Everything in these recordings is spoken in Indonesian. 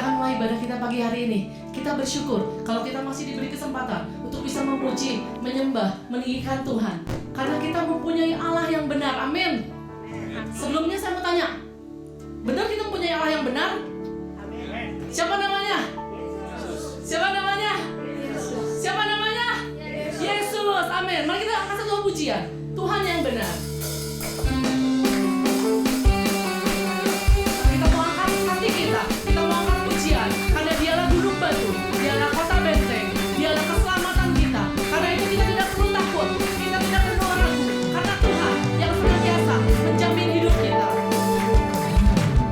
akan mulai ibadah kita pagi hari ini, kita bersyukur kalau kita masih diberi kesempatan untuk bisa memuji, menyembah, meninggikan Tuhan. Karena kita mempunyai Allah yang benar. Amin. Sebelumnya saya mau tanya, benar kita mempunyai Allah yang benar? Siapa namanya? Siapa namanya? Siapa namanya? Yesus. Amin. Mari kita angkat satu pujian. Tuhan yang benar. Kita mau angkat hati kita mau angkat pujian. Karena dialah gunung batu, dialah kota benteng, dialah keselamatan kita. Karena itu kita tidak perlu takut, kita tidak perlu ragu. Karena Tuhan yang senantiasa menjamin hidup kita.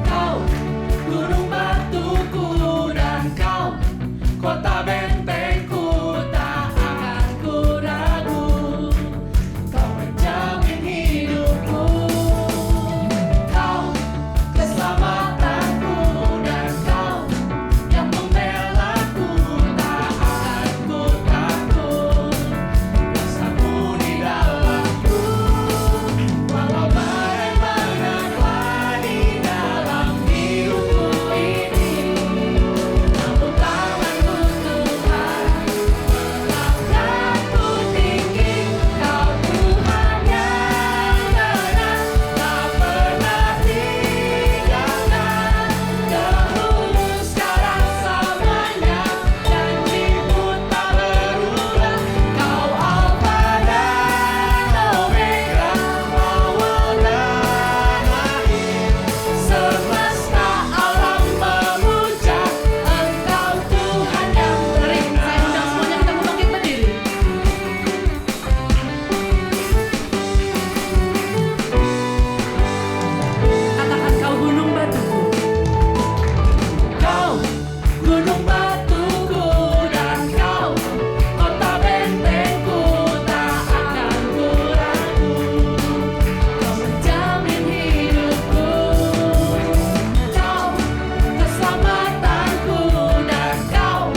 Kau gunung batuku dan kau kota bentengku, tak akan ku ragu. Kau menjamin hidupku. Kau keselamatanku dan kau yang membelaku, tak akan ku takut. Kuasamu di dalamku, walau badai menerpa di dalam hidupku ini. Namun tanganmu Tuhan melangkahku tinggi. Kau Tuhan yang benar, tak pernah tinggalkan. Dahulu sekarang selamanya, janjimu tak berubah. Kau Alfa dan Omega, awal dan akhir. Semesta alam memuja Engkau Tuhan yang benar. Saya undang semuanya, kita mau bangkit berdiri. Katakan, kau gunung batuku. Kau gunung batuku dan kau kota bentengku, tak akan ku ragu. Kau menjamin hidupku. Kau keselamatanku dan kau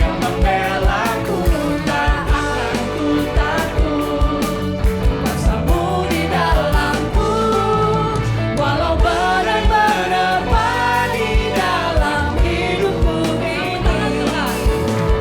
yang membelaku, tak akan ku takut. Kuasamu di dalamku, walau badai menerpa di dalam hidupku ini.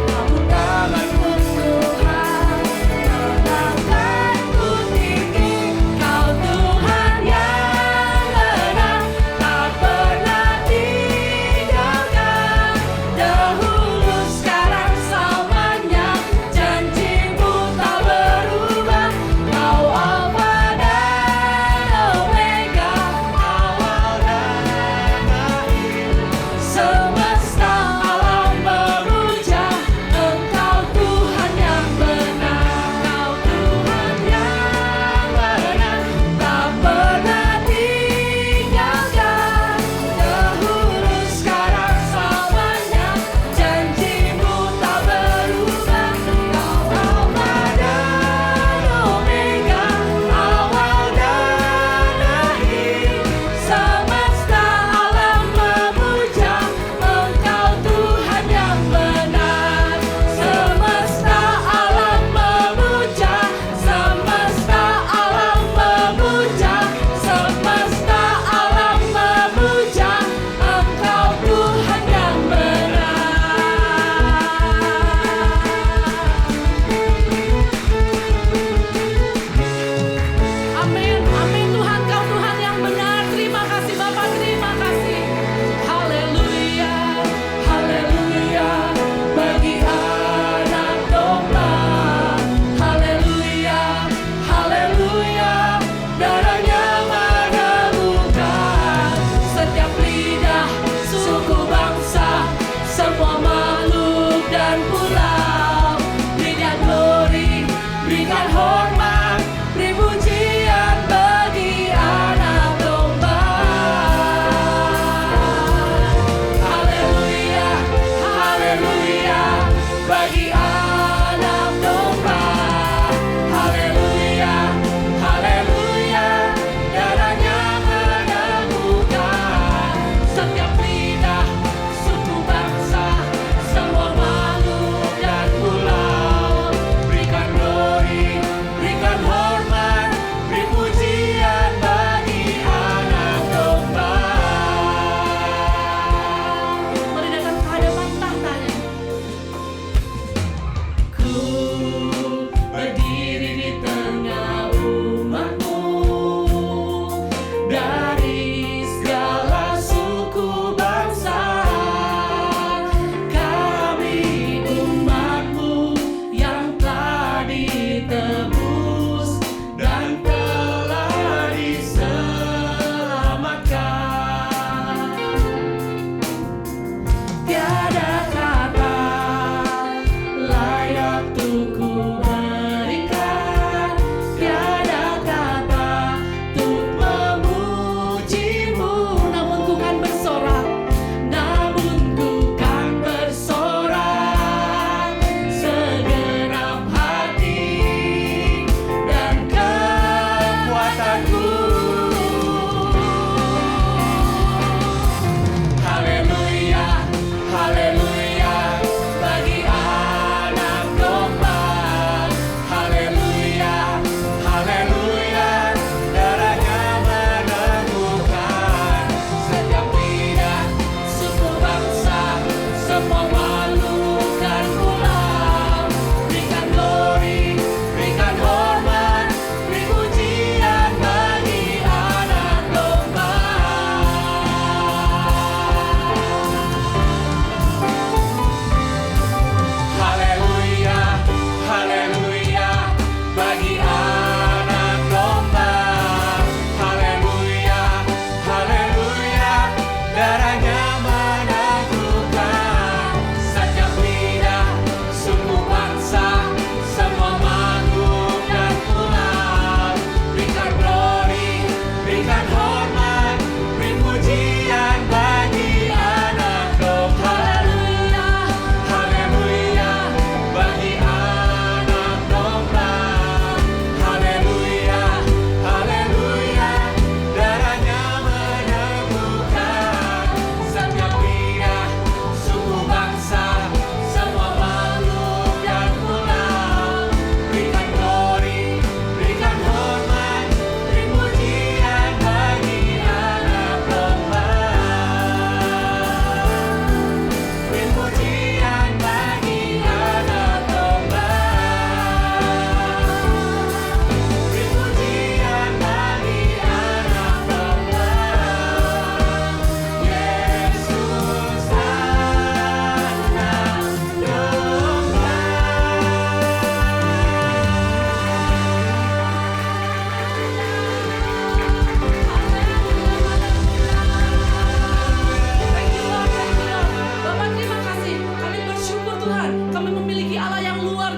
Namun tanganmu Tuhan melangkahku tinggi. Kau Tuhan yang benar, tak pernah tinggalkan. Dahulu sekarang selamanya, janjimu tak berubah. Kau Alfa dan Omega, awal dan akhir. Semesta alam memuja Engkau Tuhan yang benar. Kau Tuhan yang benar, tak pernah tinggalkan. Dahulu sekarang selamanya, janjimu tak berubah. Kau Alfa dan Omega, awal dan akhir. Semesta alam memuja Engkau Tuhan yang benar. Semesta alam memuja, semesta alam memuja, semesta alam memuja Engkau Tuhan yang benar. Amin, amin Tuhan, Kau Tuhan yang benar. Terima kasih Bapa, terima kasih. Haleluya, haleluya, bagi anak domba. Haleluya, haleluya, darahnya menemukan setiap lidah, suku, bangsa, semua makhluk dan pulau. Berikan glory, berikan hormat, beri pujian bagi anak domba. Haleluya, haleluya, bagi anak domba. Haleluya, haleluya, darahnya menemukan setiap lidah, suku, bangsa, semua makhluk dan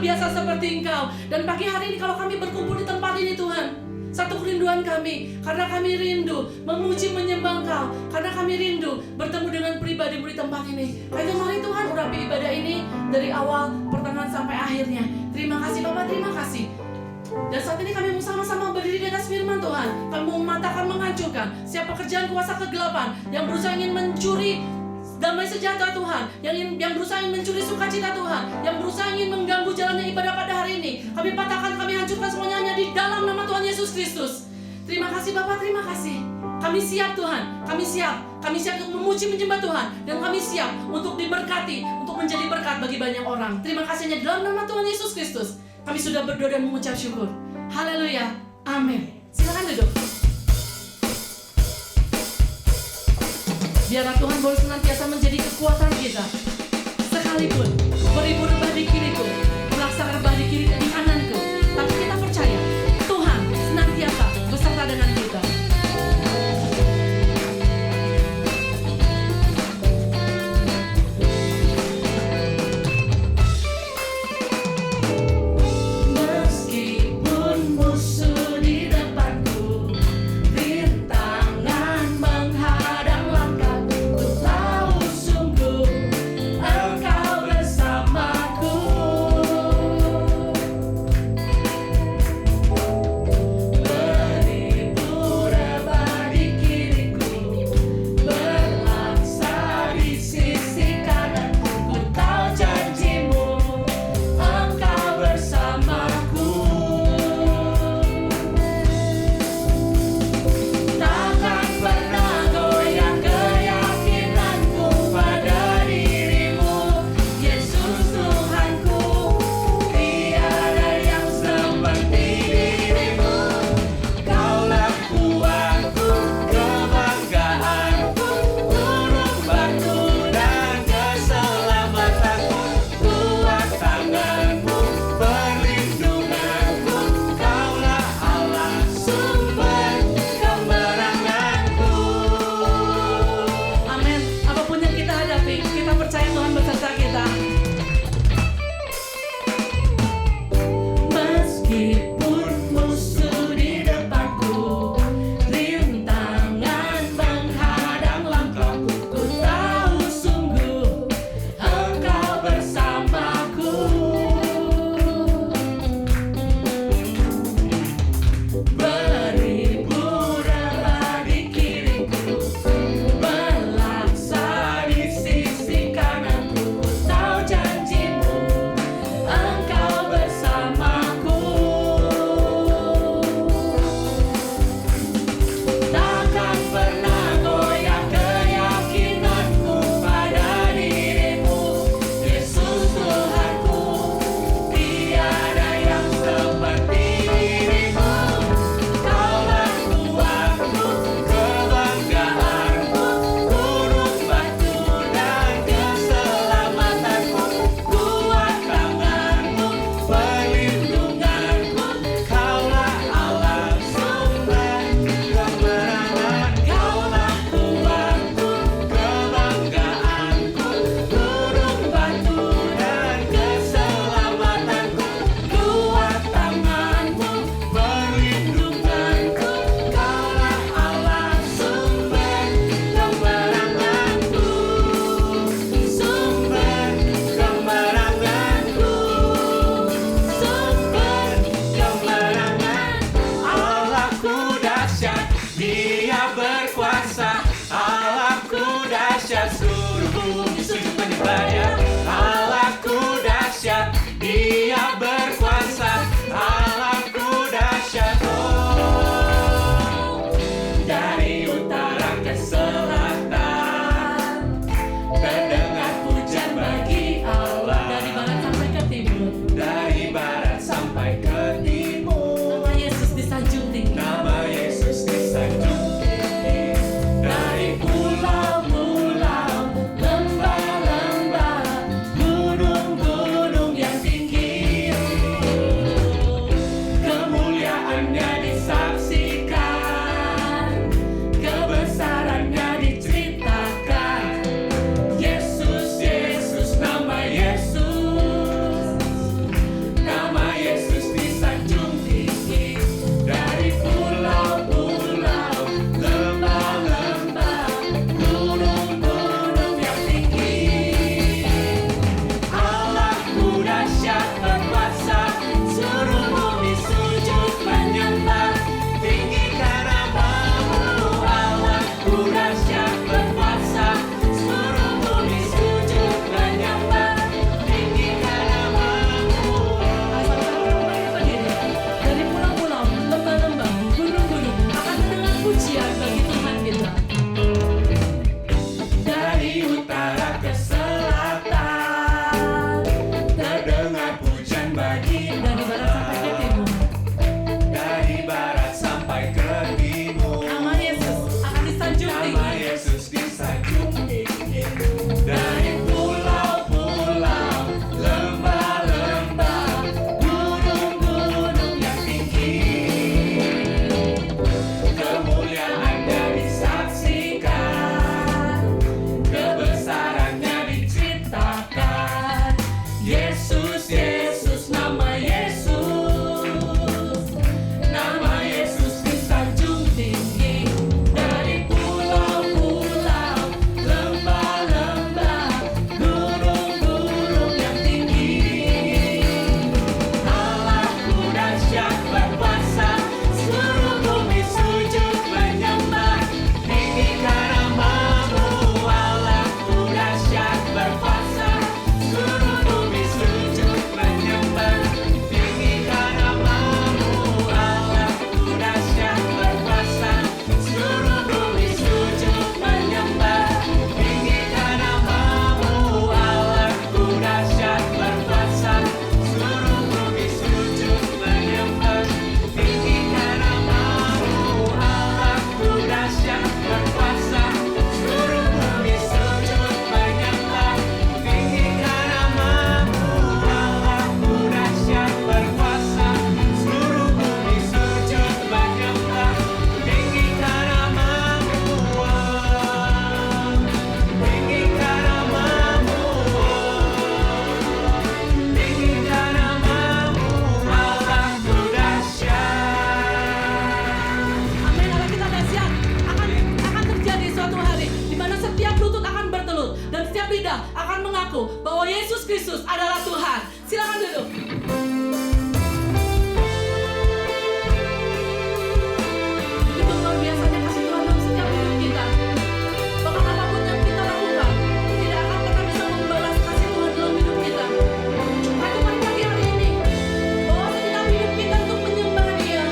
biasa seperti Engkau. Dan pagi hari ini kalau kami berkumpul di tempat ini Tuhan, satu kerinduan kami, karena kami rindu memuji menyembah Engkau, karena kami rindu bertemu dengan pribadi-Mu di tempat ini. Karena mari Tuhan urapi ibadah ini dari awal, pertengahan sampai akhirnya. Terima kasih Bapak, terima kasih. Dan saat ini kami mau sama-sama berdiri di atas firman Tuhan. Kami mau mematahkan, menghancurkan siapa pekerjaan kuasa kegelapan yang berusaha ingin mencuri damai sejahtera Tuhan, yang berusaha ingin mencuri sukacita Tuhan, yang berusaha ingin mengganggu jalannya ibadah pada hari ini. Kami patahkan, kami hancurkan semuanya hanya di dalam nama Tuhan Yesus Kristus. Terima kasih Bapak, terima kasih. Kami siap Tuhan, kami siap untuk memuji menyembah Tuhan, dan kami siap untuk diberkati, untuk menjadi berkat bagi banyak orang. Terima kasih hanya dalam nama Tuhan Yesus Kristus. Kami sudah berdoa dan mengucap syukur. Haleluya, amin. Silakan duduk. Biarlah Tuhan boleh senantiasa menjadi kekuatan kita. Sekalipun beribu rebah di kiriku, pelaksa rebah di kiri dan di kananku, tapi kita percaya Tuhan senantiasa beserta dengan kita. Meskipun musuh di depanku, rintangan menghadang langkahku, ku tahu sungguh Engkau bersama. mengaku bahwa Yesus Kristus adalah Tuhan. Silakan duduk. Itu luar biasanya kasih Tuhan dalam setiap hidup kita. Bahkan apapun yang kita lakukan tidak akan pernah bisa membalas kasih Tuhan dalam hidup kita. Maka mari pagi hari ini bawa segenap hidup kita untuk menyembah Dia.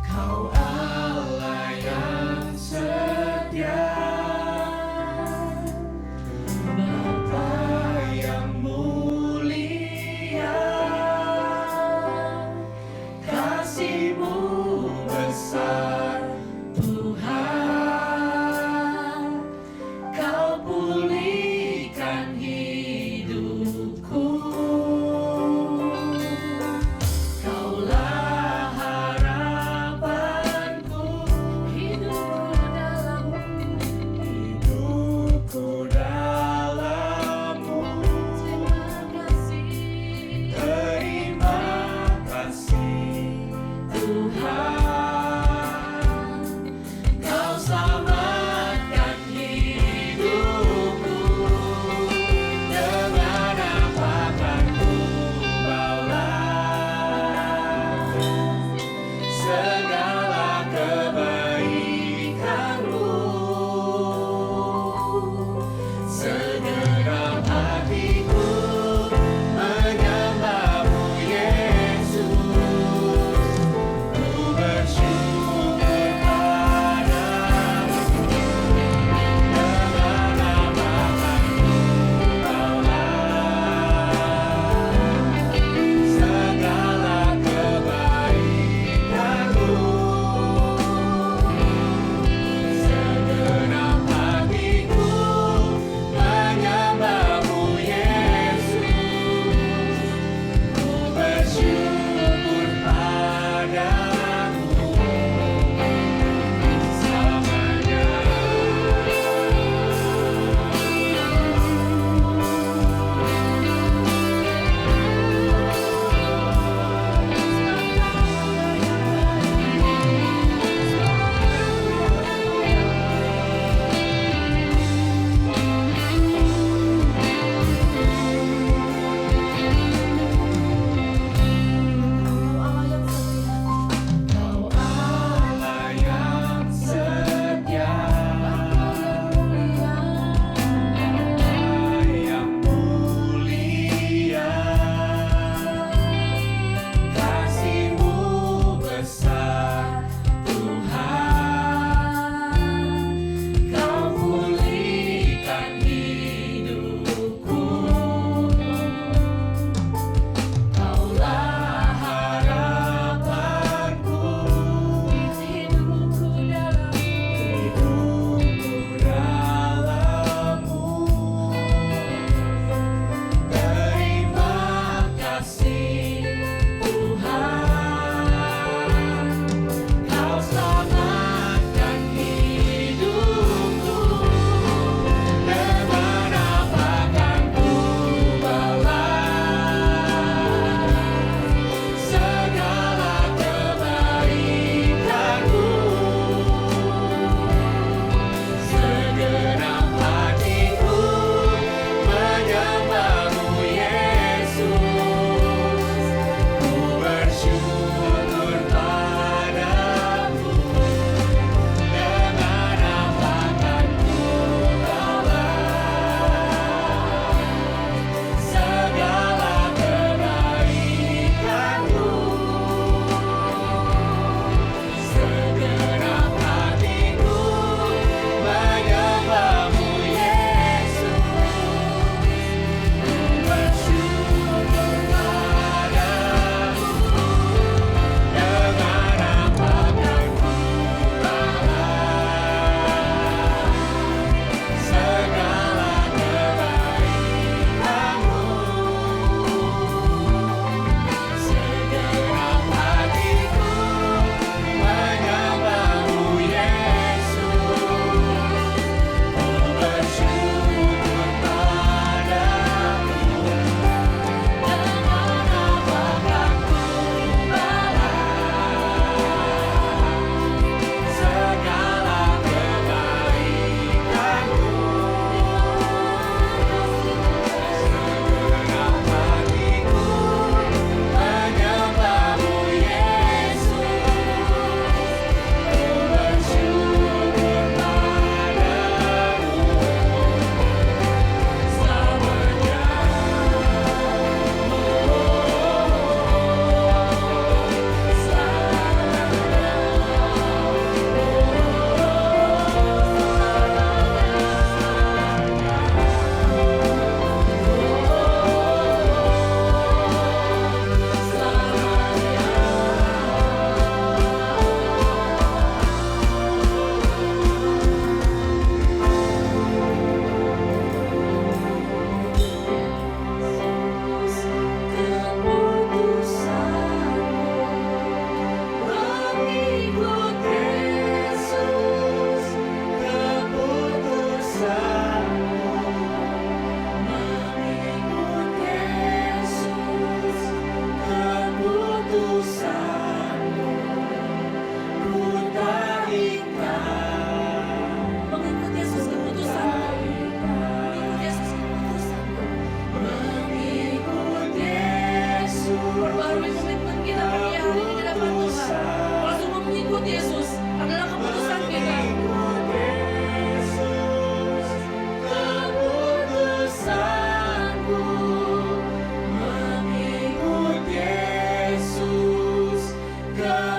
Kau Allah yang setia, Bapa yang mulia, kasih-Mu besar Tuhan, Kau pulihkan hidupku. Kaulah harapanku, hidupku dalam-Mu. Terima kasih Tuhan, Kau selamatkan hidupku. Dengan apa akan ku balas segala kebaikan-Mu? Segenap hatiku menyembah-Mu Yesus, ku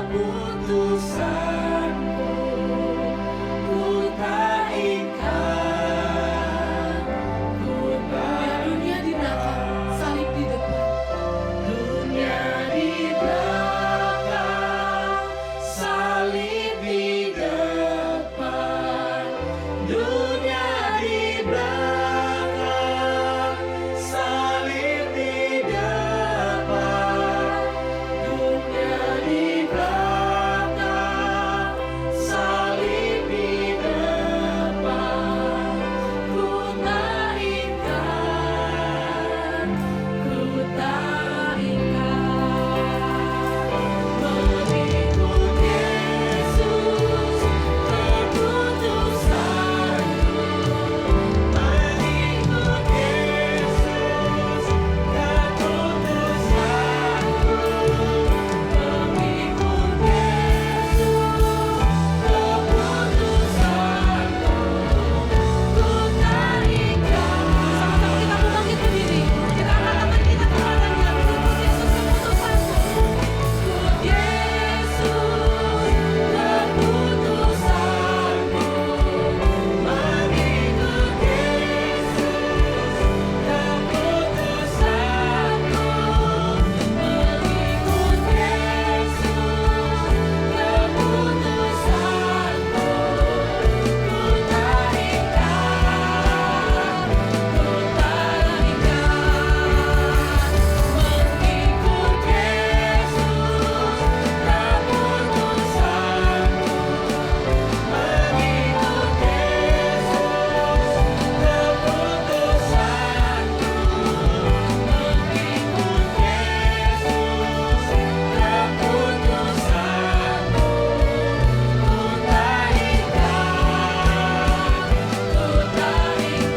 keputusanku ku tak ingkar, ku tak Dunia di belakang, salib di depan. dunia di belakang, salib di depan. Dunia di belakang, salib di depan. Dunia di belakang, salib di depan. Ku tak ingkar, ku tak ingkar. Mengikut Yesus keputusanku, mengikut Yesus keputusanku, mengikut Yesus keputusanku, ku tak ingkar. Sama-sama kita mau bangkit berdiri. Kita angkat tangan kita kepadanya. Mengikut Yesus keputusanku. Ikut Yesus keputusanku, mengikut Yesus keputusanku, mengikut Yesus keputusanku, ku tak ingkar, ku tak ingkar. Mengikut Yesus keputusanku, mengikut Yesus keputusanku, mengikut Yesus keputusanku, ku tak ingkar, ku tak ingkar, ku tak ingkar, ku tak ingkar,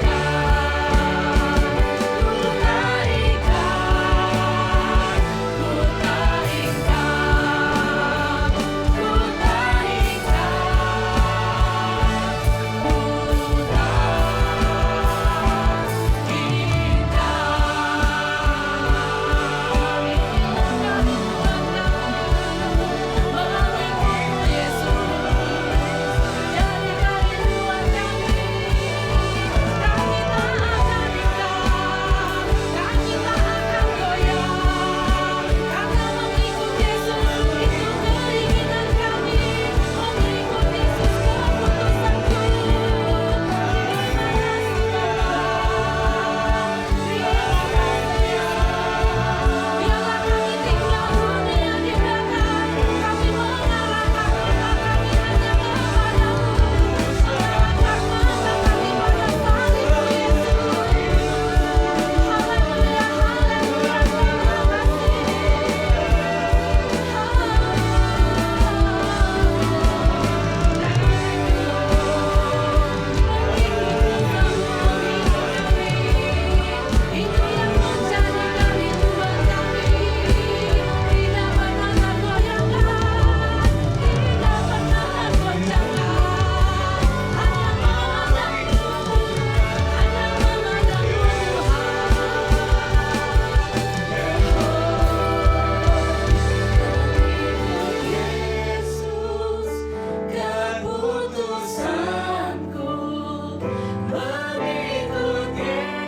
ku tak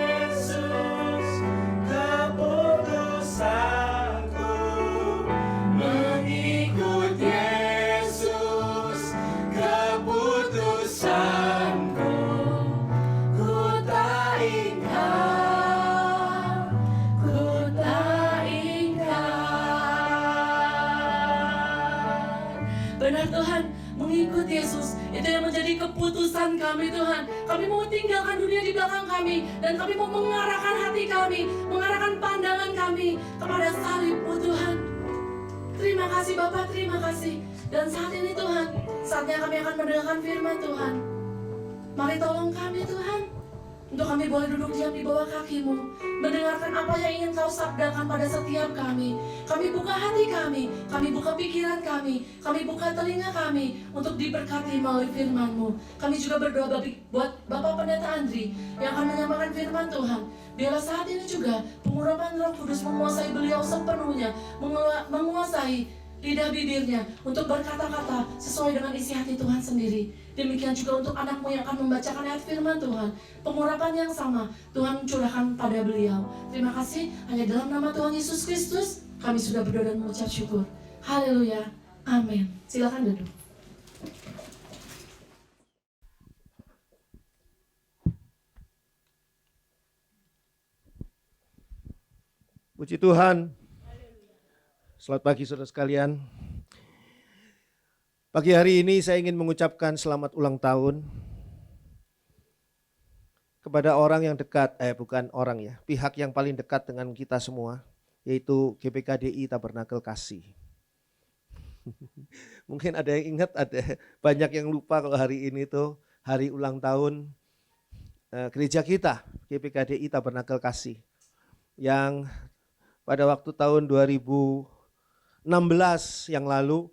Yesus keputusanku, mengikut Yesus keputusanku, mengikut Yesus keputusanku, ku tak ingkar, ku tak ingkar. Benar Tuhan, mengikut Yesus itu yang menjadi keputusan kami Tuhan. Kami mau tinggalkan dunia di belakang kami dan kami mau mengarahkan hati kami, mengarahkan pandangan kami kepada salib-Mu Tuhan. Terima kasih Bapak, terima kasih. Dan saat ini Tuhan, saatnya kami akan mendengarkan firman Tuhan. Mari tolong kami Tuhan, untuk kami boleh duduk diam di bawah kaki-Mu, mendengarkan apa yang ingin Kau sabdakan pada setiap kami. Kami buka hati kami buka pikiran kami buka telinga kami untuk diberkati melalui firman-Mu. Kami juga berdoa buat Bapak Pendeta Andri yang akan menyampaikan firman Tuhan. Biarlah saat ini juga pengurapan Roh Kudus menguasai beliau sepenuhnya, menguasai lidah bibirnya untuk berkata-kata sesuai dengan isi hati Tuhan sendiri. Demikian juga untuk anakmu yang akan membacakan ayat firman Tuhan. Pengurapan yang sama Tuhan curahkan pada beliau. Terima kasih, hanya dalam nama Tuhan Yesus Kristus kami sudah berdoa dan mengucap syukur. Haleluya, amin. Silakan duduk. Puji Tuhan. Selamat pagi saudara sekalian. Pagi hari ini saya ingin mengucapkan selamat ulang tahun kepada orang yang dekat, bukan orang ya, pihak yang paling dekat dengan kita semua, yaitu GPKDI Tabernakel Kasih. Mungkin ada yang ingat, ada banyak yang lupa kalau hari ini tuh hari ulang tahun gereja kita, GPKDI Tabernakel Kasih, yang pada waktu tahun 2016 yang lalu,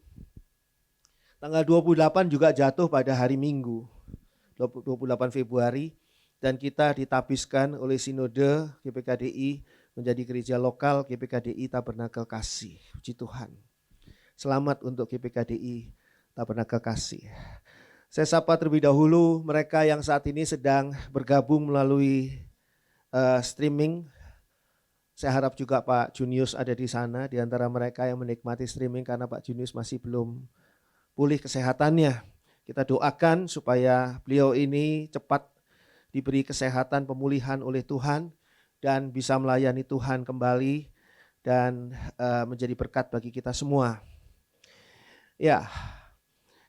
tanggal 28 juga jatuh pada hari Minggu, 28 Februari, dan kita ditabiskan oleh Sinode GPKDI menjadi gereja lokal GPKDI Tabernakel Kasih. Puji Tuhan. Selamat untuk GPKDI Tabernakel Kasih. Saya sapa terlebih dahulu mereka yang saat ini sedang bergabung melalui streaming. Saya harap juga Pak Junius ada di sana, di antara mereka yang menikmati streaming, karena Pak Junius masih belum pulih kesehatannya. Kita doakan supaya beliau ini cepat diberi kesehatan, pemulihan oleh Tuhan, dan bisa melayani Tuhan kembali dan menjadi berkat bagi kita semua. Ya,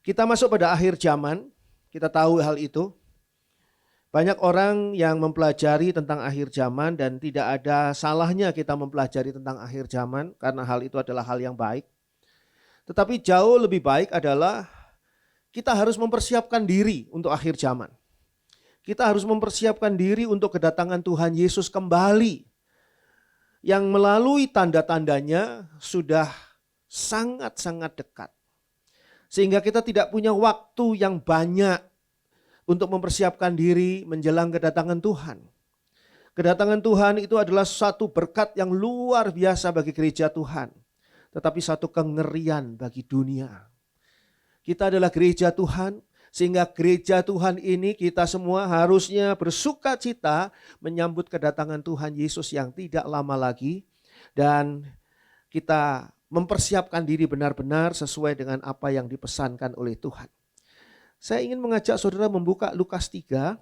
kita masuk pada akhir zaman, kita tahu hal itu. Banyak orang yang mempelajari tentang akhir zaman, dan tidak ada salahnya kita mempelajari tentang akhir zaman karena hal itu adalah hal yang baik. Tetapi jauh lebih baik adalah kita harus mempersiapkan diri untuk akhir zaman. Kita harus mempersiapkan diri untuk kedatangan Tuhan Yesus kembali, yang melalui tanda-tandanya sudah sangat-sangat dekat. Sehingga kita tidak punya waktu yang banyak untuk mempersiapkan diri menjelang kedatangan Tuhan. Kedatangan Tuhan itu adalah satu berkat yang luar biasa bagi gereja Tuhan, tetapi satu kengerian bagi dunia. Kita adalah gereja Tuhan, sehingga gereja Tuhan ini kita semua harusnya bersuka cita menyambut kedatangan Tuhan Yesus yang tidak lama lagi, dan kita mempersiapkan diri benar-benar sesuai dengan apa yang dipesankan oleh Tuhan. Saya ingin mengajak saudara membuka Lukas 3.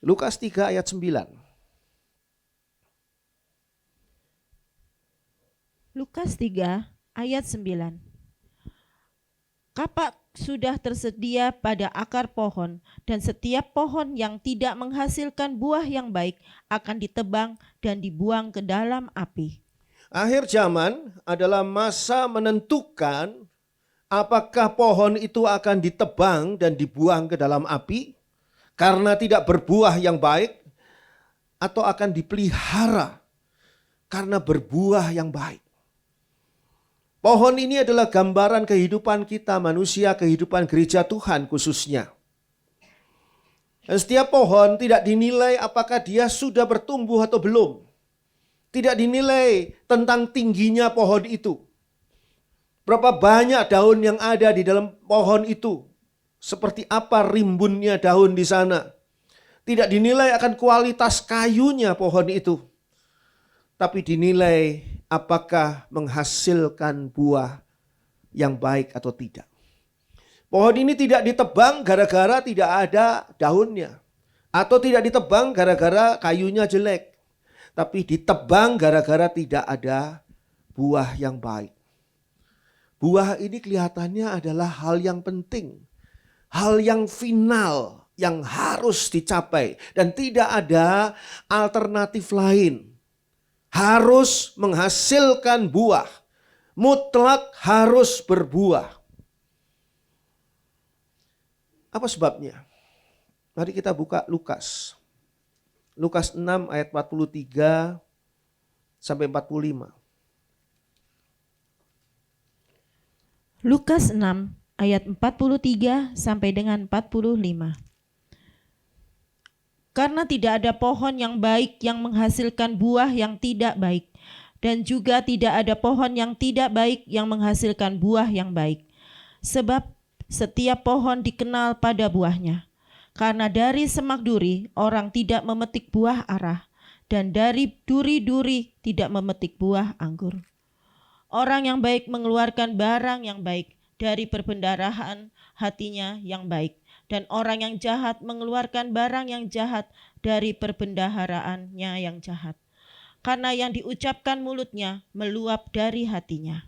Lukas 3 ayat 9. Lukas 3 ayat 9. Kapak sudah tersedia pada akar pohon, dan setiap pohon yang tidak menghasilkan buah yang baik akan ditebang dan dibuang ke dalam api. Akhir zaman adalah masa menentukan apakah pohon itu akan ditebang dan dibuang ke dalam api karena tidak berbuah yang baik, atau akan dipelihara karena berbuah yang baik. Pohon ini adalah gambaran kehidupan kita manusia, kehidupan gereja Tuhan khususnya. Dan setiap pohon tidak dinilai apakah dia sudah bertumbuh atau belum. Tidak dinilai tentang tingginya pohon itu. Berapa banyak daun yang ada di dalam pohon itu. Seperti apa rimbunnya daun di sana. Tidak dinilai akan kualitas kayunya pohon itu. Tapi dinilai apakah menghasilkan buah yang baik atau tidak. Pohon ini tidak ditebang gara-gara tidak ada daunnya. Atau tidak ditebang gara-gara kayunya jelek. Tapi ditebang gara-gara tidak ada buah yang baik. Buah ini kelihatannya adalah hal yang penting. Hal yang final yang harus dicapai. Dan tidak ada alternatif lain. Harus menghasilkan buah. Mutlak harus berbuah. Apa sebabnya? Mari kita buka Lukas. Lukas 6 ayat 43 sampai 45. Lukas 6 ayat 43 sampai dengan 45. Karena tidak ada pohon yang baik yang menghasilkan buah yang tidak baik, dan juga tidak ada pohon yang tidak baik yang menghasilkan buah yang baik. Sebab setiap pohon dikenal pada buahnya. Karena dari semak duri orang tidak memetik buah ara, dan dari duri-duri tidak memetik buah anggur. Orang yang baik mengeluarkan barang yang baik dari perbendaharaan hatinya yang baik, dan orang yang jahat mengeluarkan barang yang jahat dari perbendaharaannya yang jahat. Karena yang diucapkan mulutnya meluap dari hatinya.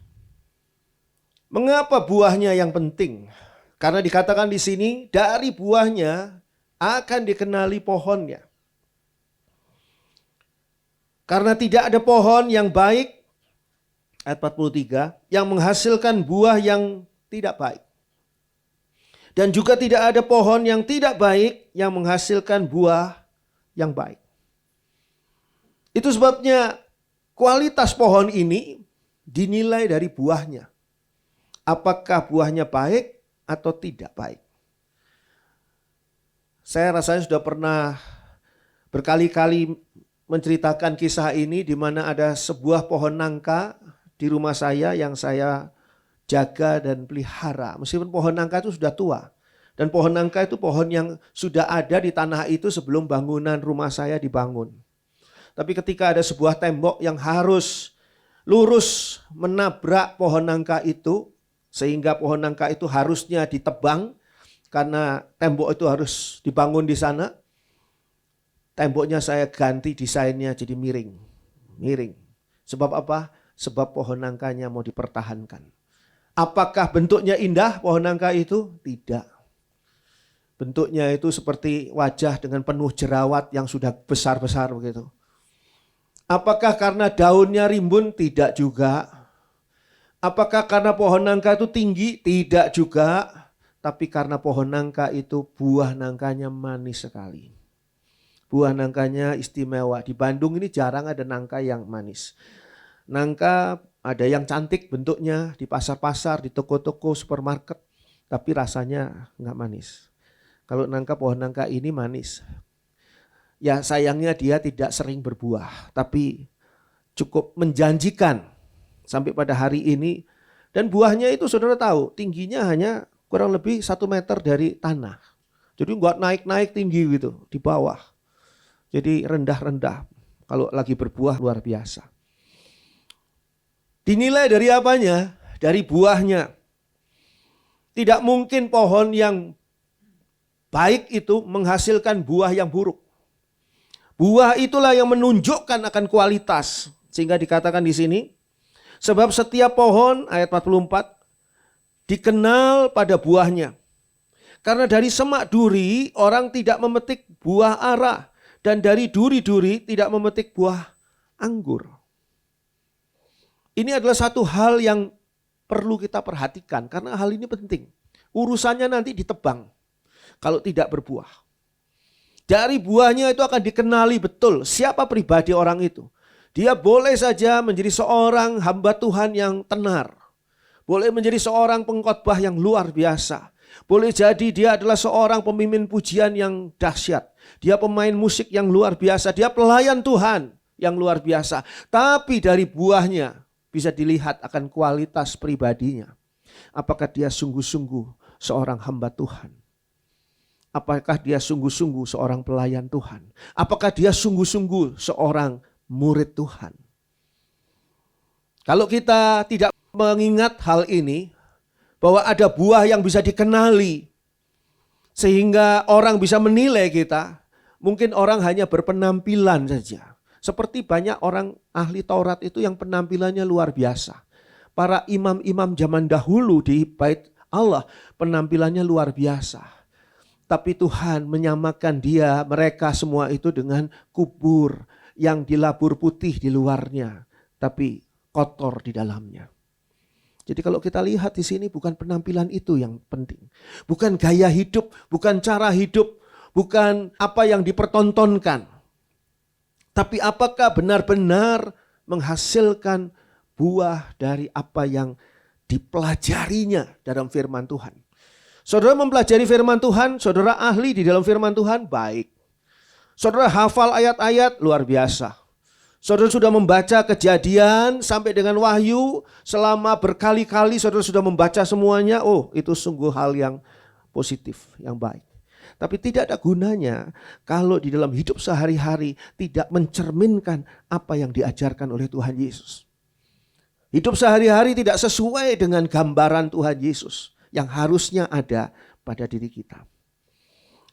Mengapa buahnya yang penting? Karena dikatakan di sini dari buahnya akan dikenali pohonnya. Karena tidak ada pohon yang baik, ayat 43, yang menghasilkan buah yang tidak baik. Dan juga tidak ada pohon yang tidak baik yang menghasilkan buah yang baik. Itu sebabnya kualitas pohon ini dinilai dari buahnya. Apakah buahnya baik atau tidak baik. Saya rasanya sudah pernah berkali-kali menceritakan kisah ini di mana ada sebuah pohon nangka di rumah saya yang saya jaga dan pelihara. Meskipun pohon nangka itu sudah tua. Dan pohon nangka itu pohon yang sudah ada di tanah itu sebelum bangunan rumah saya dibangun. Tapi ketika ada sebuah tembok yang harus lurus menabrak pohon nangka itu, sehingga pohon nangka itu harusnya ditebang karena tembok itu harus dibangun di sana. Temboknya saya ganti desainnya jadi miring. Miring. Sebab apa? Sebab pohon nangkanya mau dipertahankan. Apakah bentuknya indah pohon nangka itu? Tidak. Bentuknya itu seperti wajah dengan penuh jerawat yang sudah besar-besar begitu. Apakah karena daunnya rimbun? Tidak juga. Apakah karena pohon nangka itu tinggi? Tidak juga. Tapi karena pohon nangka itu buah nangkanya manis sekali. Buah nangkanya istimewa. Di Bandung ini jarang ada nangka yang manis. Nangka ada yang cantik bentuknya di pasar-pasar, di toko-toko, supermarket. Tapi rasanya enggak manis. Kalau nangka, pohon nangka ini manis. Ya sayangnya dia tidak sering berbuah, tapi cukup menjanjikan sampai pada hari ini. Dan buahnya itu saudara tahu tingginya hanya kurang lebih 1 meter dari tanah. Jadi enggak naik-naik tinggi gitu di bawah. Jadi rendah-rendah. Kalau lagi berbuah luar biasa. Dinilai dari apanya? Dari buahnya. Tidak mungkin pohon yang baik itu menghasilkan buah yang buruk. Buah itulah yang menunjukkan akan kualitas. Sehingga dikatakan di sini, sebab setiap pohon, ayat 44, dikenal pada buahnya. Karena dari semak duri orang tidak memetik buah ara, dan dari duri-duri tidak memetik buah anggur. Ini adalah satu hal yang perlu kita perhatikan, karena hal ini penting. Urusannya nanti ditebang kalau tidak berbuah. Dari buahnya itu akan dikenali betul siapa pribadi orang itu. Dia boleh saja menjadi seorang hamba Tuhan yang tenar. Boleh menjadi seorang pengkhotbah yang luar biasa. Boleh jadi dia adalah seorang pemimpin pujian yang dahsyat. Dia pemain musik yang luar biasa. Dia pelayan Tuhan yang luar biasa. Tapi dari buahnya bisa dilihat akan kualitas pribadinya. Apakah dia sungguh-sungguh seorang hamba Tuhan? Apakah dia sungguh-sungguh seorang pelayan Tuhan? Apakah dia sungguh-sungguh seorang murid Tuhan? Kalau kita tidak mengingat hal ini, bahwa ada buah yang bisa dikenali, sehingga orang bisa menilai kita, mungkin orang hanya berpenampilan saja. Seperti banyak orang ahli Taurat itu yang penampilannya luar biasa. Para imam-imam zaman dahulu di bait Allah, penampilannya luar biasa. Tapi Tuhan menyamakan mereka semua itu dengan kubur yang dilabur putih di luarnya, tapi kotor di dalamnya. Jadi kalau kita lihat di sini bukan penampilan itu yang penting. Bukan gaya hidup, bukan cara hidup, bukan apa yang dipertontonkan. Tapi apakah benar-benar menghasilkan buah dari apa yang dipelajarinya dalam firman Tuhan. Saudara mempelajari firman Tuhan, saudara ahli di dalam firman Tuhan, baik. Saudara hafal ayat-ayat, luar biasa. Saudara sudah membaca Kejadian sampai dengan Wahyu selama berkali-kali, saudara sudah membaca semuanya. Oh, itu sungguh hal yang positif, yang baik. Tapi tidak ada gunanya kalau di dalam hidup sehari-hari tidak mencerminkan apa yang diajarkan oleh Tuhan Yesus. Hidup sehari-hari tidak sesuai dengan gambaran Tuhan Yesus yang harusnya ada pada diri kita.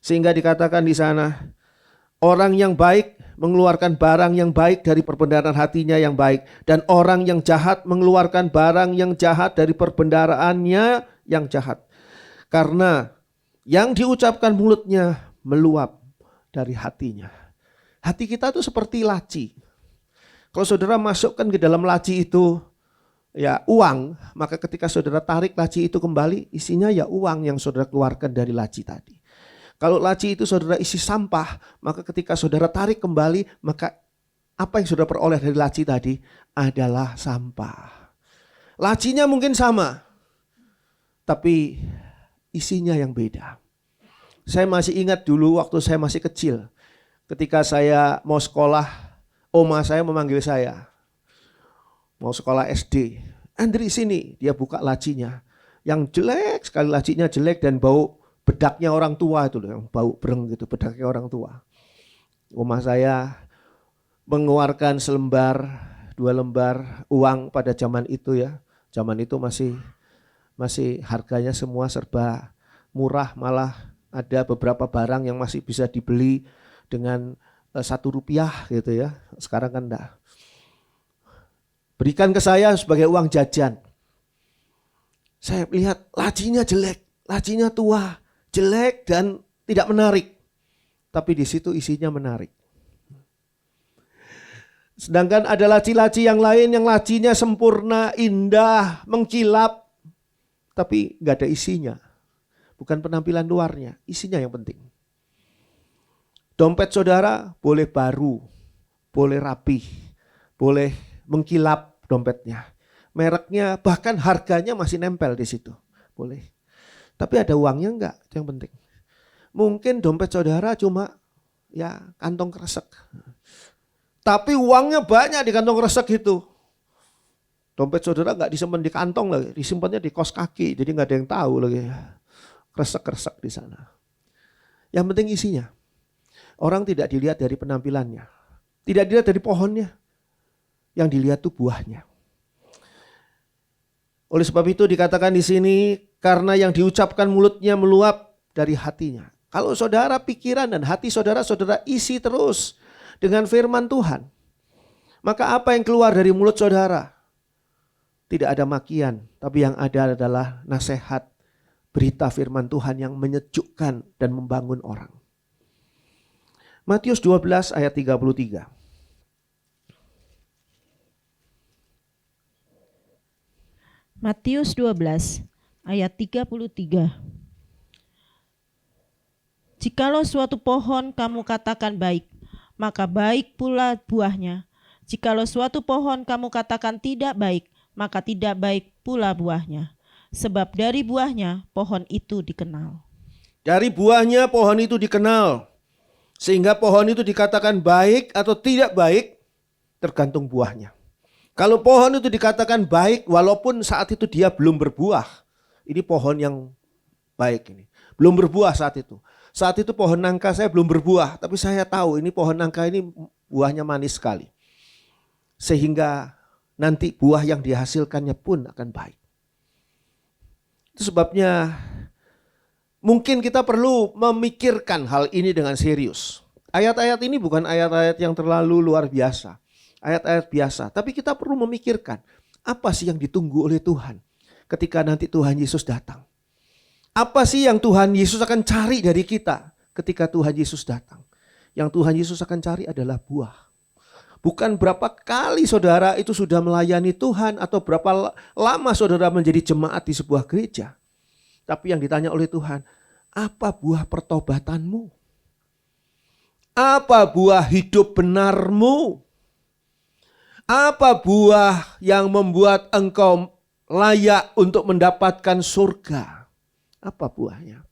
Sehingga dikatakan di sana, orang yang baik mengeluarkan barang yang baik dari perbendaharaan hatinya yang baik, dan orang yang jahat mengeluarkan barang yang jahat dari perbendaharaannya yang jahat. Karena yang diucapkan mulutnya meluap dari hatinya. Hati kita itu seperti laci. Kalau saudara masukkan ke dalam laci itu ya uang, maka ketika saudara tarik laci itu kembali, isinya ya uang yang saudara keluarkan dari laci tadi. Kalau laci itu saudara isi sampah, maka ketika saudara tarik kembali, maka apa yang saudara peroleh dari laci tadi adalah sampah. Lacinya mungkin sama, tapi isinya yang beda. Saya masih ingat dulu waktu saya masih kecil, ketika saya mau sekolah, oma saya memanggil saya. Mau sekolah SD, Andri sini, dia buka lacinya. Yang jelek sekali, lacinya jelek dan bau bedaknya orang tua itu loh, yang bau bereng gitu, bedaknya orang tua. Oma saya mengeluarkan selembar, 2 lembar uang pada zaman itu ya. Zaman itu masih harganya semua serba murah, malah ada beberapa barang yang masih bisa dibeli dengan 1 rupiah gitu ya. Sekarang kan enggak. Berikan ke saya sebagai uang jajan. Saya lihat lacinya jelek, lacinya tua, jelek dan tidak menarik. Tapi di situ isinya menarik. Sedangkan ada laci-laci yang lain yang lacinya sempurna, indah, mengkilap. Tapi gak ada isinya. Bukan penampilan luarnya, isinya yang penting. Dompet saudara boleh baru, boleh rapi, boleh mengkilap dompetnya. Mereknya bahkan harganya masih nempel di situ. Boleh. Tapi ada uangnya enggak, itu yang penting. Mungkin dompet saudara cuma ya kantong kresek. Tapi uangnya banyak di kantong kresek itu. Dompet saudara enggak disimpan di kantong lagi, disimpannya di kos kaki. Jadi enggak ada yang tahu lagi. Kresek-kresek di sana. Yang penting isinya. Orang tidak dilihat dari penampilannya. Tidak dilihat dari pohonnya. Yang dilihat itu buahnya. Oleh sebab itu dikatakan di sini, karena yang diucapkan mulutnya meluap dari hatinya. Kalau saudara pikiran dan hati saudara isi terus dengan firman Tuhan, maka apa yang keluar dari mulut saudara? Tidak ada makian, tapi yang ada adalah nasihat, berita firman Tuhan yang menyejukkan dan membangun orang. Matius 12 ayat 33. Matius 12 ayat 33. Jikalau suatu pohon kamu katakan baik, maka baik pula buahnya. Jikalau suatu pohon kamu katakan tidak baik, maka tidak baik pula buahnya. Sebab dari buahnya pohon itu dikenal. Dari buahnya pohon itu dikenal. Sehingga pohon itu dikatakan baik atau tidak baik tergantung buahnya. Kalau pohon itu dikatakan baik walaupun saat itu dia belum berbuah. Ini pohon yang baik ini. Belum berbuah saat itu. Saat itu pohon nangka saya belum berbuah. Tapi saya tahu ini pohon nangka ini buahnya manis sekali. Sehingga nanti buah yang dihasilkannya pun akan baik. Itu sebabnya mungkin kita perlu memikirkan hal ini dengan serius. Ayat-ayat ini bukan ayat-ayat yang terlalu luar biasa. Ayat-ayat biasa. Tapi kita perlu memikirkan apa sih yang ditunggu oleh Tuhan ketika nanti Tuhan Yesus datang. Apa sih yang Tuhan Yesus akan cari dari kita ketika Tuhan Yesus datang. Yang Tuhan Yesus akan cari adalah buah. Bukan berapa kali saudara itu sudah melayani Tuhan atau berapa lama saudara menjadi jemaat di sebuah gereja. Tapi yang ditanya oleh Tuhan, apa buah pertobatanmu? Apa buah hidup benarmu? Apa buah yang membuat engkau layak untuk mendapatkan surga? Apa buahnya?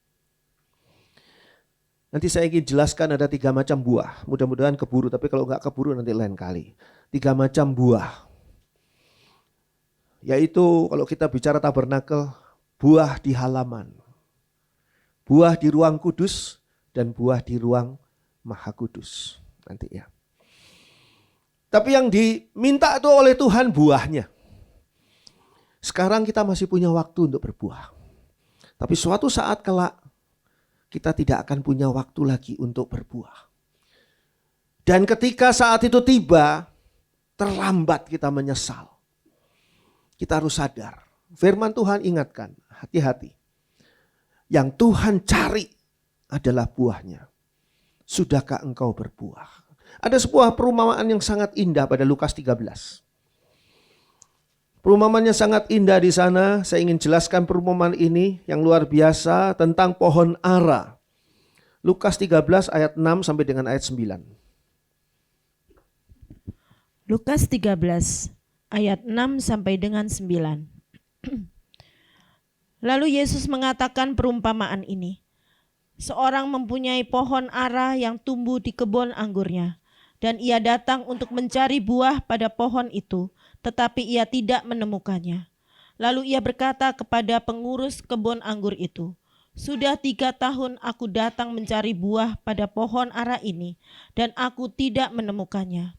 Nanti saya ingin jelaskan ada 3 macam buah. Mudah-mudahan keburu, tapi kalau enggak keburu nanti lain kali. 3 macam buah. Yaitu kalau kita bicara tabernakel, buah di halaman, buah di ruang kudus, dan buah di ruang maha kudus. Nanti ya. Tapi yang diminta itu oleh Tuhan buahnya. Sekarang kita masih punya waktu untuk berbuah. Tapi suatu saat kelak kita tidak akan punya waktu lagi untuk berbuah. Dan ketika saat itu tiba, terlambat kita menyesal. Kita harus sadar. Firman Tuhan ingatkan, hati-hati. Yang Tuhan cari adalah buahnya. Sudahkah engkau berbuah? Ada sebuah perumpamaan yang sangat indah pada Lukas 13. Perumpamaannya sangat indah di sana. Saya ingin jelaskan perumpamaan ini yang luar biasa tentang pohon ara. Lukas 13 ayat 6 sampai dengan ayat 9. Lukas 13 ayat 6 sampai dengan 9. Lalu Yesus mengatakan perumpamaan ini. Seorang mempunyai pohon ara yang tumbuh di kebun anggurnya. Dan ia datang untuk mencari buah pada pohon itu, tetapi ia tidak menemukannya. Lalu ia berkata kepada pengurus kebun anggur itu, "Sudah 3 tahun aku datang mencari buah pada pohon ara ini, dan aku tidak menemukannya.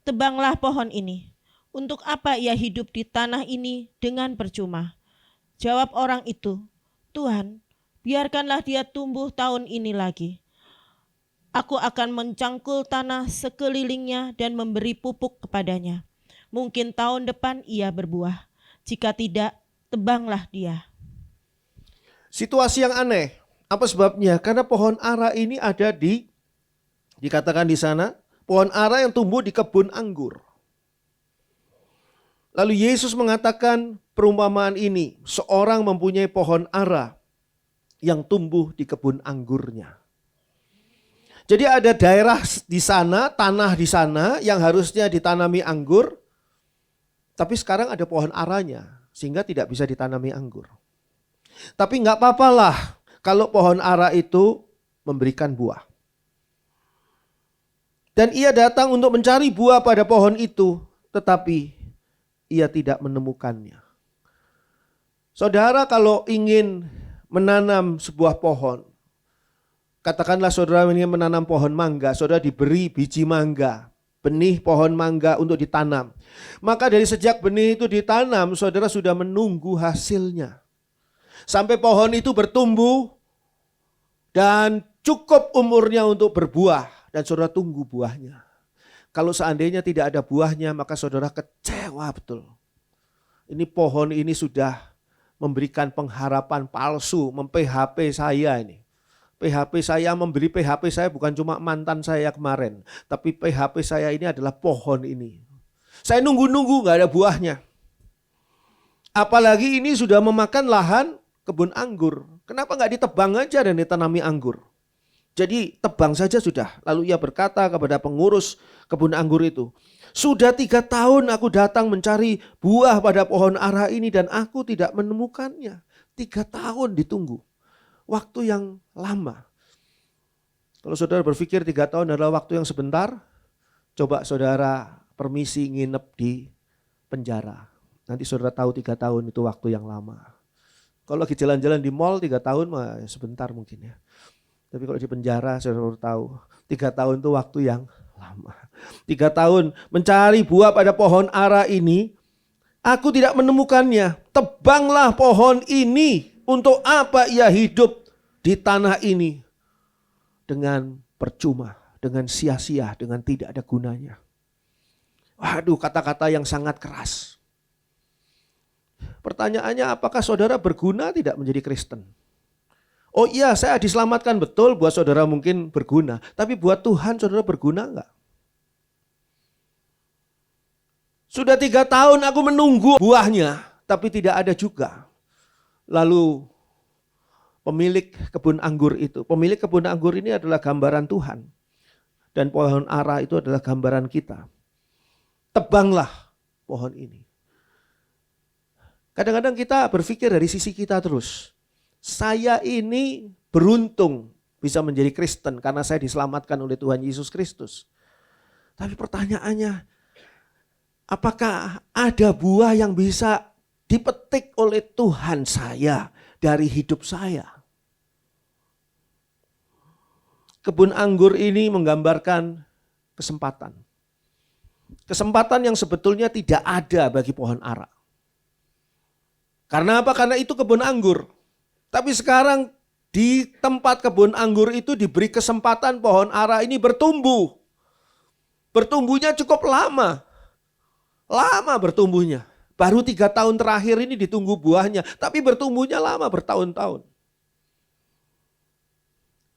Tebanglah pohon ini. Untuk apa ia hidup di tanah ini dengan percuma?" Jawab orang itu, "Tuhan, biarkanlah dia tumbuh tahun ini lagi. Aku akan mencangkul tanah sekelilingnya dan memberi pupuk kepadanya. Mungkin tahun depan ia berbuah. Jika tidak, tebanglah dia." Situasi yang aneh. Apa sebabnya? Karena pohon ara ini ada dikatakan di sana, pohon ara yang tumbuh di kebun anggur. Lalu Yesus mengatakan perumpamaan ini, seorang mempunyai pohon ara yang tumbuh di kebun anggurnya. Jadi ada daerah di sana, tanah di sana yang harusnya ditanami anggur, tapi sekarang ada pohon aranya sehingga tidak bisa ditanami anggur. Tapi nggak apa-apalah kalau pohon ara itu memberikan buah. Dan ia datang untuk mencari buah pada pohon itu, tetapi ia tidak menemukannya. Saudara kalau ingin menanam sebuah pohon, katakanlah saudara ingin menanam pohon mangga, saudara diberi biji mangga, benih pohon mangga untuk ditanam. Maka dari sejak benih itu ditanam, saudara sudah menunggu hasilnya. Sampai pohon itu bertumbuh dan cukup umurnya untuk berbuah dan saudara tunggu buahnya. Kalau seandainya tidak ada buahnya, maka saudara kecewa betul. Ini pohon ini sudah memberikan pengharapan palsu, mem-PHP saya ini. PHP saya memberi PHP saya bukan cuma mantan saya kemarin, tapi PHP saya ini adalah pohon ini. Saya nunggu-nunggu gak ada buahnya. Apalagi ini sudah memakan lahan kebun anggur. Kenapa gak ditebang aja dan ditanami anggur? Jadi tebang saja sudah. Lalu ia berkata kepada pengurus kebun anggur itu, "Sudah 3 tahun aku datang mencari buah pada pohon ara ini dan aku tidak menemukannya." 3 tahun ditunggu. Waktu yang lama. Kalau saudara berpikir 3 tahun adalah waktu yang sebentar, coba saudara permisi nginep di penjara. Nanti saudara tahu 3 tahun itu waktu yang lama. Kalau lagi jalan-jalan di mall 3 tahun mah sebentar mungkin ya. Tapi kalau di penjara saudara baru tahu 3 tahun itu waktu yang lama. 3 tahun mencari buah pada pohon ara ini, aku tidak menemukannya. Tebanglah pohon ini. Untuk apa ia hidup di tanah ini dengan percuma, dengan sia-sia, dengan tidak ada gunanya. Waduh, kata-kata yang sangat keras. Pertanyaannya, apakah saudara berguna tidak menjadi Kristen? Oh iya, saya diselamatkan betul, buat saudara mungkin berguna. Tapi buat Tuhan saudara berguna enggak? Sudah 3 tahun aku menunggu buahnya, tapi tidak ada juga. Lalu pemilik kebun anggur ini adalah gambaran Tuhan. Dan pohon ara itu adalah gambaran kita. Tebanglah pohon ini. Kadang-kadang kita berpikir dari sisi kita terus. Saya ini beruntung bisa menjadi Kristen karena saya diselamatkan oleh Tuhan Yesus Kristus. Tapi pertanyaannya, Apakah ada buah yang bisa dipetik oleh Tuhan saya dari hidup saya? Kebun anggur ini menggambarkan kesempatan. Kesempatan yang sebetulnya tidak ada bagi pohon ara. Karena apa? Karena itu kebun anggur. Tapi sekarang di tempat kebun anggur itu diberi kesempatan pohon ara ini bertumbuh. Bertumbuhnya cukup lama. Lama bertumbuhnya. Baru 3 tahun terakhir ini ditunggu buahnya. Tapi bertumbuhnya lama, bertahun-tahun.